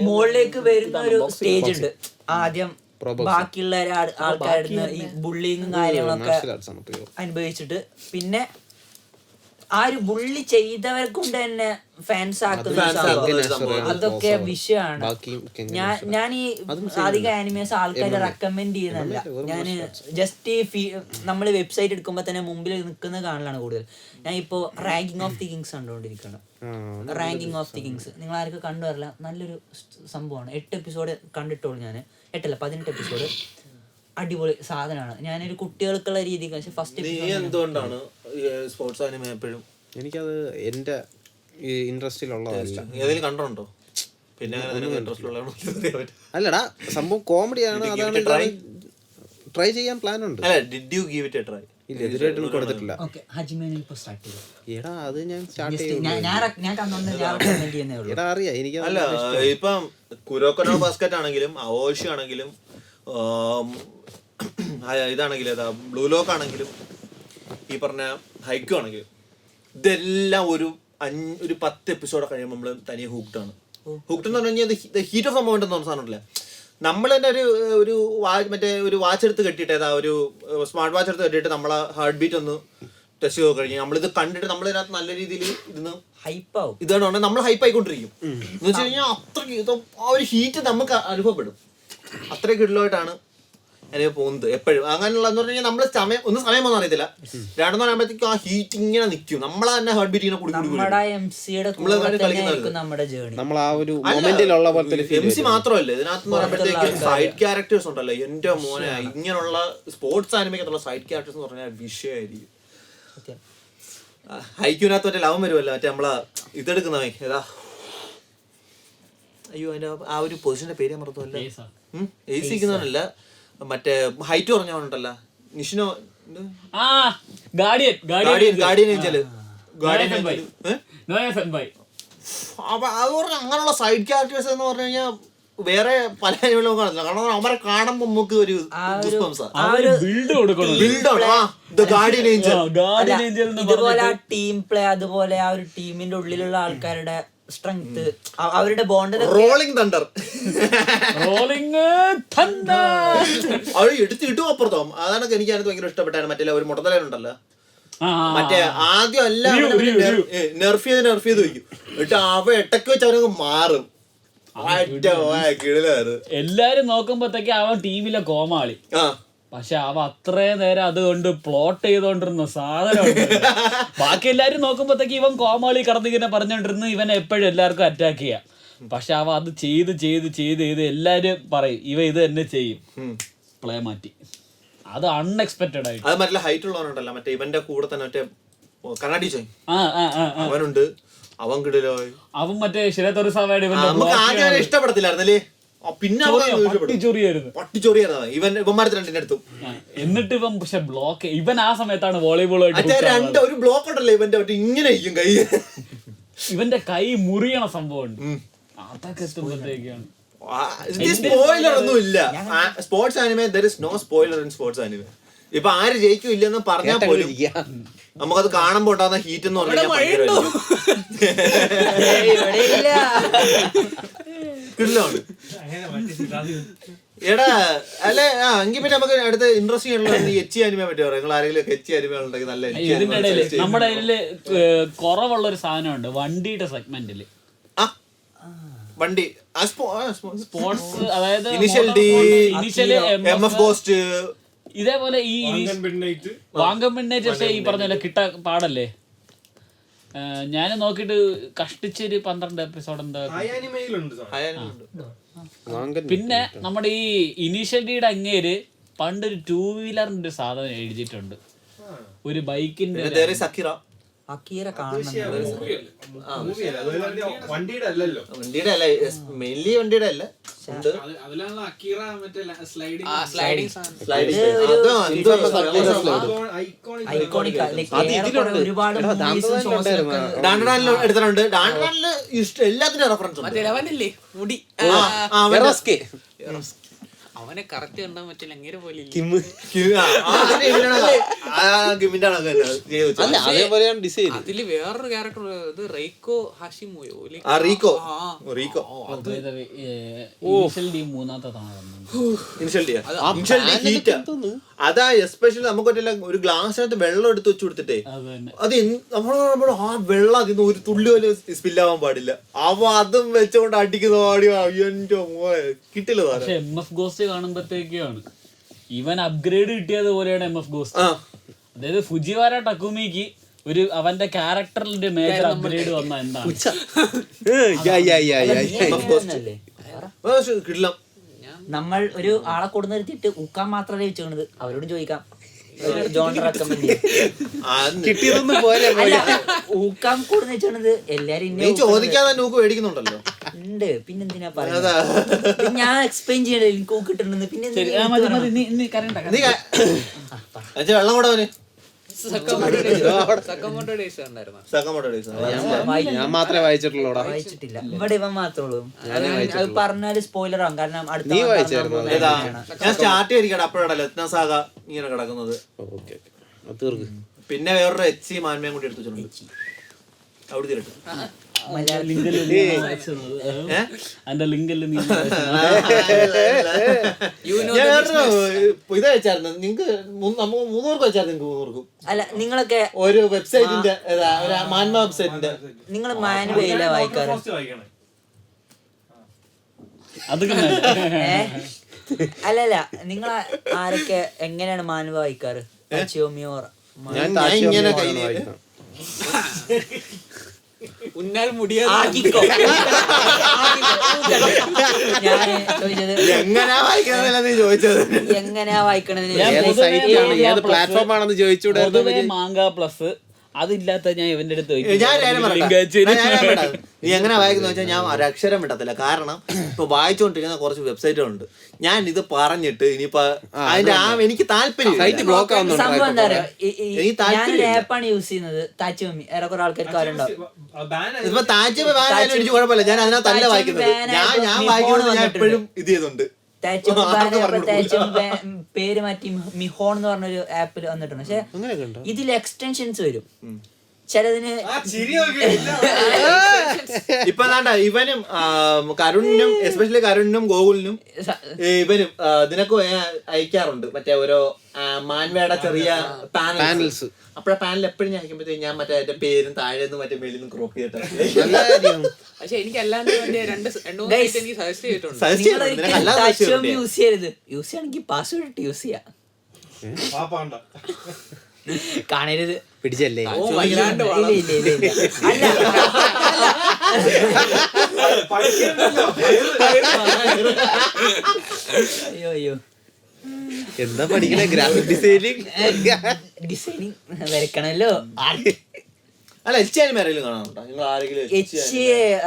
മുകളിലേക്ക് വരുന്ന ഒരു സ്റ്റേജ് ഉണ്ട്. ആദ്യം ബാക്കിയുള്ള ആൾക്കാരുടെ ഈ ബുള്ളിങ്ങും കാര്യങ്ങളൊക്കെ അനുഭവിച്ചിട്ട് പിന്നെ ആ ഒരു ബുള്ളി ചെയ്തവരെ കൊണ്ട് തന്നെ ഫാൻസ് ആക്കുന്ന അതൊക്കെ വിഷയമാണ്. ഞാൻ ഈ അധികം ആനിമേസ് ആൾക്കാരെ റെക്കമെൻഡ് ചെയ്യുന്നതല്ല. ഞാൻ ജസ്റ്റ് നമ്മൾ വെബ്സൈറ്റ് എടുക്കുമ്പോ തന്നെ മുമ്പിൽ നിൽക്കുന്ന കാണലാണ് കൂടുതൽ. ഞാൻ ഇപ്പോ റാങ്കിങ് ഓഫ് ദി കിങ്സ് കണ്ടുകൊണ്ടിരിക്കണം. റാങ്കിങ് ഓഫ് ദി കിങ്സ് നിങ്ങൾ ആർക്കും കണ്ടുവരില്ല, നല്ലൊരു സംഭവമാണ്. 8 എപ്പിസോഡ് കണ്ടിട്ടുള്ളൂ ഞാൻ. 18 എപ്പിസോഡ് അടിപൊളി സാധനമാണ്. ഞാനൊരു കുട്ടികൾക്കുള്ള രീതിക്ക് ഫസ്റ്റ് എന്തുകൊണ്ടാണ് സ്പോർട്സ് ആനിമ എപ്പോഴും എനിക്കത് എന്റെ ഇൻട്രസ്റ്റിലുള്ളതല്ല. ഏതെങ്കിലും കണ്ടോ? പിന്നെ അല്ലടാ, സംഭവം കോമഡിയാണ്. അതാണ് ട്രൈ ചെയ്യാൻ പ്ലാൻ ഉണ്ട്. ഇല്ല, ഇതുവരെയായിട്ടും കൊടുത്തിട്ടില്ല. എടാ അത് ഞാൻ സ്റ്റാർട്ട് എടാ അറിയാം എനിക്ക്. അല്ല ഇപ്പം കുരോക്കനോ ബാസ്കറ്റ് ആണെങ്കിലും അവോഷി ആണെങ്കിലും ഇതാണെങ്കിലും ഏതാ ബ്ലൂ ലോക്ക് ആണെങ്കിലും ഈ പറഞ്ഞ ഹൈക്കോ ആണെങ്കിലും ഇതെല്ലാം ഒരു 10 എപ്പിസോഡ് കഴിയുമ്പോൾ നമ്മൾ തനിയെ ഹൂക്ഡ് ആണ്. ഹൂക്ഡ് എന്ന് പറഞ്ഞു കഴിഞ്ഞാൽ ഹീറ്റ് ഓഫ് ദ മൊമെന്റ് എന്ന് പറഞ്ഞ സാധനമില്ല. നമ്മൾ തന്നെ ഒരു മറ്റേ ഒരു വാച്ച് എടുത്ത് കെട്ടിയിട്ട് ഏതാ ഒരു സ്മാർട്ട് വാച്ച് എടുത്ത് കെട്ടിയിട്ട് നമ്മളെ ഹാർട്ട് ബീറ്റ് ഒന്ന് ടെസ്റ്റ് ചെയ്ത് കഴിഞ്ഞാൽ നമ്മളിത് കണ്ടിട്ട് നമ്മളിതിനകത്ത് നല്ല രീതിയിൽ ഇരുന്ന് ഹൈപ്പാവും. ഇതാണ് നമ്മൾ ഹൈപ്പ് ആയിക്കൊണ്ടിരിക്കും. എന്ന് വെച്ച് കഴിഞ്ഞാൽ അത്രയ്ക്ക് ആ ഒരു ഹീറ്റ് നമുക്ക് അനുഭവപ്പെടും. അത്രയ്ക്ക് കിടലായിട്ടാണ് എനിക്ക് പോകുന്നത് എപ്പോഴും. അങ്ങനെയുള്ള എന്ന് പറഞ്ഞു കഴിഞ്ഞാൽ നമ്മൾ സമയം ഒന്നും അറിയത്തില്ല. 2 പറയുമ്പോഴത്തേക്കും ആ ഹീറ്റ് ഇങ്ങനെ നിൽക്കും. നമ്മളെ തന്നെ ഹാർട്ട് ബീറ്റ് ഇങ്ങനെ കൂടി MC മാത്രമല്ല ഇതിനകത്ത് പറയുമ്പോഴത്തേക്കും സൈഡ് ക്യാരക്ടേഴ്സ് ഉണ്ടല്ലോ. എന്റെ മോനെ ഇങ്ങനെയുള്ള സ്പോർട്സ് ആനിമയ്ക്കത്തുള്ള സൈഡ് ക്യാരക്ടേഴ്സ് എന്ന് പറഞ്ഞാൽ വിഷയമായിരിക്കും. ഹൈക്യൂനകത്ത് മറ്റേ ലവം വരുമല്ലോ, മറ്റേ നമ്മളെ ഇതെടുക്കുന്നവൻ ഏതാ അയ്യോ അതിന്റെ ആ ഒരു പൊസിഷന്റെ പേര് മറന്നല്ല, ഏസിക്കുന്നവനല്ല, മറ്റേ ഹൈറ്റ് പറഞ്ഞവനുണ്ടല്ലോ നിഷിനോ, ഗാർഡിയൻ ഏഞ്ചല്, അത് അങ്ങനെയുള്ള സൈഡ് ക്യാരക്ടേഴ്സ് എന്ന് പറഞ്ഞു കഴിഞ്ഞാൽ വേറെ പല അനിമലും കാണില്ല. കാരണം അവരെ കാണുമ്പോ നമുക്ക് ഒരു ഇതുപോലെ ആ ടീം പ്ലേ, അതുപോലെ ആ ഒരു ടീമിന്റെ ഉള്ളിലുള്ള ആൾക്കാരുടെ സ്ട്രെങ്ത്, അവരുടെ ബോണ്ട്, റോളിംഗ് തണ്ടർ അവർ എടുത്തിട്ടു അപ്പുറത്താവും. അതാണ് എനിക്ക് അതിനകത്ത് ഭയങ്കര ഇഷ്ടപ്പെട്ടാണ്. മറ്റേ ഒരു മുടതലുണ്ടല്ലോ, മറ്റേ ആദ്യം എല്ലാം നെർഫ് ചെയ്ത് വയ്ക്കും, എന്നിട്ട് അവ ഇടയ്ക്ക് വെച്ച് അവനങ്ങ് മാറും. എല്ലാരും നോക്കുമ്പോഴത്തേക്ക് അവൻ ടീമിലെ കോമാളി, പക്ഷെ അവ അത്രയും നേരം അതുകൊണ്ട് പ്ലോട്ട് ചെയ്തോണ്ടിരുന്ന സാധനം. ബാക്കി എല്ലാരും നോക്കുമ്പോഴത്തേക്ക് ഇവൻ കോമാളി കടന്നിങ്ങനെ പറഞ്ഞോണ്ടിരുന്നു ഇവൻ എപ്പോഴും എല്ലാവർക്കും അറ്റാക്ക് ചെയ്യാം. പക്ഷെ അവ അത് ചെയ്ത് എല്ലാരും പറയും ഇവ ഇത് തന്നെ ചെയ്യും, പ്ലേ മാറ്റി. അത് അൺഎക്സ്പെക്ടഡ് ആയിട്ട്. അത് മറ്റേ ഹൈറ്റ് ഉള്ളവനുണ്ടല്ലോ, മറ്റേ ഇവന്റെ കൂടെ തന്നെ മറ്റേ കണ്ണാടി ചോയ് അവനുണ്ട്, അവൻ കിടലോ, അവൻ മറ്റേ നമുക്ക് ആദ്യം ഇഷ്ടപ്പെടത്തില്ലായിരുന്നല്ലേ, പിന്നെ പട്ടിച്ചൊറിയായിരുന്നു ഇവന്മാരത്തെ രണ്ടിന്റെ അടുത്തും. എന്നിട്ട് ഇവൻ പക്ഷെ ബ്ലോക്ക്, ഇവൻ ആ സമയത്താണ് വോളിബോൾ ഒരു ബ്ലോക്ക് ഉണ്ടല്ലോ ഇവന്റെ ഇങ്ങനെ കൈ, ഇവന്റെ കൈ മുറിയണ സംഭവം ഉണ്ട്. അതൊക്കെ എത്തുമ്പോഴത്തേക്കാണ് സ്പോയിലർ ഒന്നും ഇല്ല sports anime. There is no spoiler in sports anime. ഇപ്പൊ ആര് ജയിക്കില്ലെന്ന് പറഞ്ഞാൽ പോലും നമുക്കത് കാണുമ്പോ ഉണ്ടാകുന്ന ഹീറ്റ് എന്ന് പറഞ്ഞാൽ എടാ അല്ലെ. എങ്കിൽ പിന്നെ നമുക്ക് അടുത്ത ഇൻട്രസ്റ്റിംഗ് ആയിട്ടുള്ള എച്ചി അനിമയെ പറ്റി പറയാം. നിങ്ങൾ ആരെങ്കിലും എച്ചി അനിമ ഉണ്ടെങ്കിൽ നല്ല. ഇതിന്റെ ഇടയില് നമ്മുടെ ഇതില് കുറവുള്ള ഒരു സാധനമുണ്ട് വണ്ടിയുടെ സെഗ്മെന്റില്. വണ്ടി സ്പോർട്സ്, അതായത് ഇനീഷ്യലി എംഎഫ് ഗോസ്റ്റ്, ഇതേപോലെ ഈ വാങ്കം മിഡ്നൈറ്റ്. പക്ഷേ ഈ പറഞ്ഞ കിട്ടാൻ പാടല്ലേ. ഞാൻ നോക്കിട്ട് കഷ്ടിച്ചൊരു 12 എപ്പിസോഡ് എന്താ. പിന്നെ നമ്മുടെ ഈ ഇനീഷ്യൽ ഡിയുടെ അങ്ങേര് പണ്ടൊരു 2 വീലറിന്റെ സാധനം എഴുതിയിട്ടുണ്ട്, ഒരു ബൈക്കിന്റെ. അക്കീറ കാണണം. വണ്ടിയുടെ അല്ല, മെയിൻലി വണ്ടിയുടെ അല്ല. ഒരുപാട് എടുത്തിട്ടുണ്ട്. എല്ലാത്തിനും റെഫറൻസ് ഉണ്ട്. മുടി അവനെ കറക്റ്റ് കണ്ടാൻ പറ്റില്ല, അങ്ങനെ പോലെ അതില് വേറൊരു ക്യാരക്ടർ, ഇത് റൈക്കോ ഹാഷിമോയോ, അതാ എസ്പെഷ്യലി നമുക്ക് ഒരു ഗ്ലാസ്സിനകത്ത് വെള്ളം എടുത്ത് വെച്ച് കൊടുത്തിട്ടേ അത് നമ്മൾ ആ വെള്ളം അതിന് ഒരു തുള്ളി പോലെ സ്പില്ലാവാൻ പാടില്ല. അവ അതും വെച്ചുകൊണ്ട് അടിക്കുന്ന പാടിയോ എന്റെ കിട്ടില്ല. കാണുമ്പോഴത്തേക്കാണ് ഇവൻ അപ്ഗ്രേഡ് കിട്ടിയത് പോലെയാണ് എംഎഫ് ഗോസ്റ്റ്. അതായത് ഫുജിവാര ടക്കുമിക്ക് ഒരു അവന്റെ ക്യാരക്ടറിന്റെ മേജർ അപ്ഗ്രേഡ് വന്ന എന്താണ്. നമ്മൾ ഒരു ആളെ കൊടു നിർത്തിയിട്ട് ഊക്കാൻ മാത്രമല്ലേ വെച്ചോണത്. അവരോട് ചോദിക്കാം, ജോൺ റെക്കമെൻഡ് കിട്ടിയതൊന്നും പോലെ ഊക്കാൻ കൂടുന്ന വെച്ചോണത് എല്ലാരും ചോദിക്കാതെ മേടിക്കുന്നുണ്ടല്ലോ ഉണ്ട്. പിന്നെന്തിനാ പറയുന്നത്, ഞാൻ എക്സ്പ്ലെയിൻ ചെയ്യണേ എനിക്ക് ഊക്കിട്ടുണ്ടെന്ന്. പിന്നെ വെള്ളം കൂടെ ഞാൻ മാത്രമേ വായിച്ചിട്ടുള്ളൂടാ. വായിച്ചിട്ടില്ല. ഇവിടെ ഇവൻ മാത്രമേ ഉള്ളൂ. അത് പറഞ്ഞാല് സ്പോയിലർ ആകും. കാരണം നീ വായിച്ചായിരുന്നു? ഞാൻ സ്റ്റാർട്ട് ചെയ്തിരിക്കട്ടെ, അപ്പോഴാണല്ലോ രത്നസാഗ ഇങ്ങനെ കിടക്കുന്നത്. തീർക്ക്. പിന്നെ വേറൊരു എച്ചി മാൻമയും കൂടി എടുത്തു വെച്ചിട്ടുണ്ട്. അവിടെ തീരട്ടെ. ഇത് വെച്ചായിരുന്നു നിങ്ങക്ക് 300 വെച്ചായിരുന്നു. 300 അല്ല, നിങ്ങളൊക്കെ ഒരു വെബ്സൈറ്റിന്റെ മാൻമ വെബ്സൈറ്റിന്റെ നിങ്ങൾ മാനുവയില വായിക്കാറ്? അല്ലല്ല, നിങ്ങൾ ആരൊക്കെ എങ്ങനെയാണ് മാനുവ വായിക്കാറ്? ഉന്നാൽ മുടിയാ എങ്ങനെയാ വായിക്കണത്? പ്ലാറ്റ്ഫോം ആണെന്ന് ചോദിച്ചൂടെ. മാങ്ക പ്ലസ്, അതില്ലാത്ത ഞാൻ ഇവന്റെ അടുത്ത് ഞാൻ കാര്യം പറയട്ടെ. നീ എങ്ങനെ വായിക്കുന്ന വെച്ചാൽ ഞാൻ ഒരക്ഷരം വിടത്തില്ല. കാരണം ഇപ്പൊ വായിച്ചുകൊണ്ടിരിക്കുന്ന കുറച്ച് വെബ്സൈറ്റുകളുണ്ട്. ഞാൻ ഇത് പറഞ്ഞിട്ട് ഇനിയിപ്പോ അതിന്റെ എനിക്ക് താല്പര്യം സംഭവം എന്താ പറയാ, ഞാനൊരു ആപ്പാണ് യൂസ് ചെയ്യുന്നത്, താച്ച് മമ്മി. ഏറെക്കുറെ ആൾക്കാർക്ക് അവരുണ്ടാവും. ഇപ്പൊ താജ് എനിക്ക് കുഴപ്പമില്ല, ഞാൻ അതിനകത്തല്ല വായിക്കുന്നത്. ഞാൻ വായിക്കുന്നത് ഞാൻ എപ്പോഴും ഇത് ചെയ്യുന്നുണ്ട്. പേര് മാറ്റി മിഹോൺ എന്ന് പറഞ്ഞൊരു ആപ്പിൽ വന്നിട്ടുണ്ട്. പക്ഷെ ഇതിൽ എക്സ്റ്റൻഷൻസ് വരും ചിലതിന്. ഇപ്പൊ ഇവനും കരുണിനും, എസ്പെഷ്യലി കരുണിനും ഗോകുലിനും ഇവനും ഇതിനൊക്കെ അയക്കാറുണ്ട് മറ്റേ ഓരോ മാൻവേയുടെ ചെറിയ പാനൽസ്. അപ്പഴാ പാനൽ എപ്പോഴും ഞാൻ അയക്കുമ്പോഴത്തേക്ക് ഞാൻ മറ്റേ അതിന്റെ പേരും താഴെ മറ്റേ മേളിൽ നിന്ന് ക്രോപ്പ് ചെയ്തിട്ട്. പക്ഷെ എനിക്ക് അല്ലാണ്ട് എനിക്ക് സജസ്റ്റ് ചെയ്തിട്ടുണ്ട്. യൂസ് ചെയ്യരുത്. യൂസ് ചെയ്യണമെങ്കിൽ പാസ്വേഡ് ഇട്ട് യൂസ് ചെയ്യാം. കാണരുത്, പിടിച്ചല്ലേ. അയ്യോ അയ്യോ, എന്താ പഠിക്കണേ? ഗ്രാഫിക് ഡിസൈനിങ് വരക്കണല്ലോ. അല്ല എച്ച് ആനിമേലും കാണാറുണ്ടോ നിങ്ങൾ ആരെങ്കിലും? എച്ച്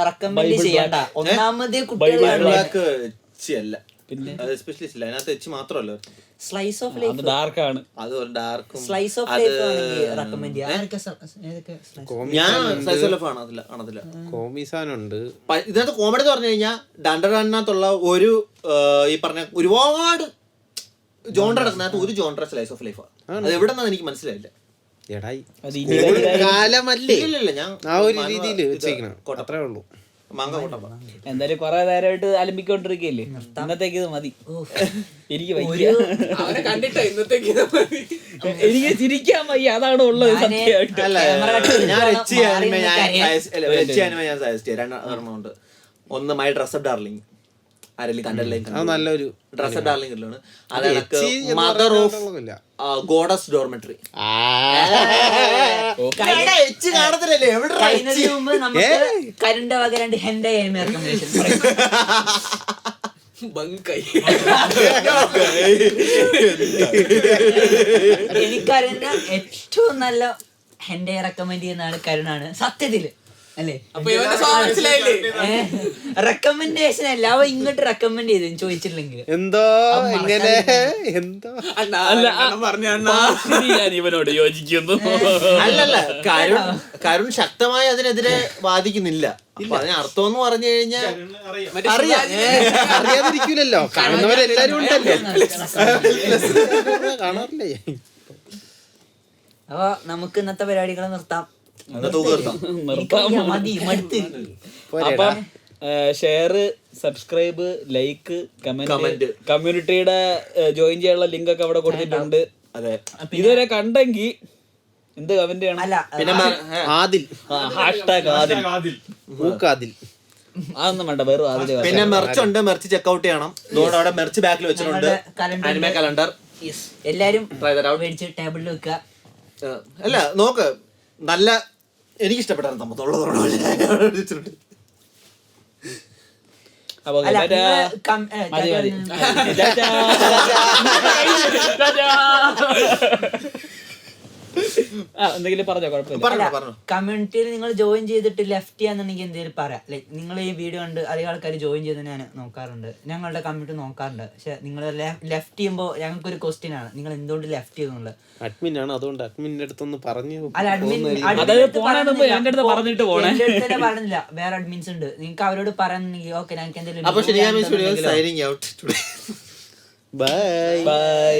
റെക്കമെൻഡ് ചെയ്യണ്ട. ഒന്നാമത് കുട്ടികൾക്ക് അല്ല, സ്പെഷ്യലിസ്റ്റ് ഇല്ല അതിനകത്ത്. എച്ച് മാത്രമല്ല, സ്ലൈസ് ഓഫ് ലൈഫ് ഡാർക്കാണ്. അത് ഒരു ഡാർക്കും സ്ലൈസ് ഓഫ് ലൈഫ് റെക്കമെൻഡ് ചെയ്യാം. ഞാൻ സ്ലൈസ് ഓഫ് ലൈഫ് കാണത്തില്ല. കോമിസാനുണ്ട് ഇതിനകത്ത്. കോമഡി എന്ന് പറഞ്ഞു കഴിഞ്ഞാൽ ഡണ്ടറിനകത്തുള്ള ഒരു ഈ പറഞ്ഞ ഒരുപാട് ജോണ്ടർ എടുക്കുന്നതിനകത്ത് ഒരു ജോണ്ടർ സ്ലൈസ് ഓഫ് ലൈഫ്. അത് എവിടെ നിന്നാണ് എനിക്ക് മനസ്സിലായില്ല. കാലമല്ലേ ഇല്ല, ഞാൻ ആ ഒരു രീതിയിൽ വെച്ചേക്കണം, അത്രേ ഉള്ളൂ. എന്തായാലും കൊറേ നേരമായിട്ട് അലമ്പിക്കൊണ്ടിരിക്കല്ലേ, ഇന്നത്തേക്ക് ഇത് മതി. എനിക്ക് അവനെ കണ്ടിട്ടോ ഇന്നത്തേക്ക് എനിക്ക് ചിരിക്കാൻ വയ്യ, അതാണ് ഉള്ളത് സത്യമായിട്ട്. ഞാൻ എച്ച് ആനിമേ ഞാൻ സജസ്റ്റ് ചെയ്യാം. രണ്ടെണ്ണമുണ്ട്. ഒന്ന് മൈ ഡ്രസ് അപ്പ് ഡാർലിംഗ്, ആരെങ്കിലും കണ്ടല്ലേ? നല്ലൊരു ഡ്രസ് അപ്പ് ഡാർലിംഗ് ആണ്. അതൊക്കെ മദർ ഓഫ് ഗോഡസ് ഡോർമെട്രി. കാണത്തില്ലല്ലേ എവിടെ? കഴിഞ്ഞതിന് മുമ്പ് നമുക്ക് കരുണ്ട വക 2 ഹെൻഡൈ ആനിമേ റെക്കമെൻഡേഷൻ. എനിക്കറിയുന്ന ഏറ്റവും നല്ല ഹെൻഡൈ റെക്കമെൻഡ് ചെയ്യുന്നതാണ് കരുണാണ് സത്യത്തില്, അല്ലേ? റെക്കമെൻഡേഷൻ അല്ല, അവ ഇങ്ങോട്ട് റെക്കമെൻഡ് ചെയ്തു ചോദിച്ചിട്ടില്ലെങ്കിൽ എന്തോ എങ്ങനെ എന്തോ ഞാൻ ഇവനോട് യോജിക്കുന്നു. അല്ലല്ല, കരുൺ ശക്തമായി അതിനെതിരെ വാദിക്കുന്നില്ല. അപ്പൊ അതിന് അർത്ഥം എന്ന് പറഞ്ഞു കഴിഞ്ഞാൽ അറിയാതിരിക്കൂലല്ലോ, കാണുന്നവരെല്ലാരും ഉണ്ടല്ലോ, കാണാറില്ലേ. അപ്പൊ നമുക്ക് ഇന്നത്തെ പരിപാടികൾ നിർത്താം. മതി, മടുത്ത്. അപ്പം ഷെയർ, സബ്സ്ക്രൈബ്, ലൈക്ക്, കമന്റ്, കമ്മ്യൂണിറ്റിയുടെ ജോയിൻ ചെയ്യാനുള്ള ലിങ്ക് ഒക്കെ അവിടെ കൊടുത്തിട്ടുണ്ട്. ഇതുവരെ കണ്ടെങ്കിൽ എന്ത് കമന്റ് ചെയ്യണം? പിന്നെ ആദിൽ, ഹാഷ്ടാഗ് ആദിൽ, അതൊന്നും വേണ്ട, വെറും ആദിൽ. പിന്നെ മെർച്ച് ഉണ്ട്, മെർച്ച് ചെക്ക്ഔട്ട് ചെയ്യണം. അവിടെ മെർച്ച് ബാക്കിൽ വെച്ചിട്ടുണ്ട്, ആനിമേ കലണ്ടർ. എല്ലാരും മേടിച്ച് ടേബിളിൽ വെക്കുക. അല്ല നോക്ക്, നല്ല എനിക്ക് ഇഷ്ടപ്പെട്ടാണ് തമ്മത്തുള്ളതുകൊണ്ട്. എന്തെങ്കിലും പറഞ്ഞോ, കുഴപ്പമില്ല. കമ്മ്യൂണിറ്റിയിൽ നിങ്ങൾ ജോയിൻ ചെയ്തിട്ട് ലെഫ്റ്റ് ചെയ്യാന്നുണ്ടെങ്കിൽ എന്തെങ്കിലും പറയാം. ലൈക്ക് നിങ്ങൾ ഈ വീഡിയോ കണ്ട് അധികം ആൾക്കാർ ജോയിൻ ചെയ്ത് ഞാൻ നോക്കാറുണ്ട്, ഞങ്ങളുടെ കമ്മ്യൂണിറ്റി നോക്കാറുണ്ട്. പക്ഷെ നിങ്ങൾ ലെഫ്റ്റ് ചെയ്യുമ്പോൾ ഞങ്ങൾക്കൊരു ക്വസ്റ്റ്യൻ ആണ്, നിങ്ങൾ എന്തുകൊണ്ട് ലെഫ്റ്റ് ചെയ്യുന്നുള്ളത്. അഡ്മിൻ ആണ്, അതുകൊണ്ട് അഡ്മിന്റെ അടുത്തൊന്ന് പറഞ്ഞു. പറഞ്ഞില്ല, വേറെ അഡ്മിൻസ് ഉണ്ട്, നിങ്ങൾക്ക് അവരോട് പറയുന്നുണ്ടെങ്കിൽ ഓക്കെ ഞങ്ങൾക്ക് എന്തെങ്കിലും. ബൈ.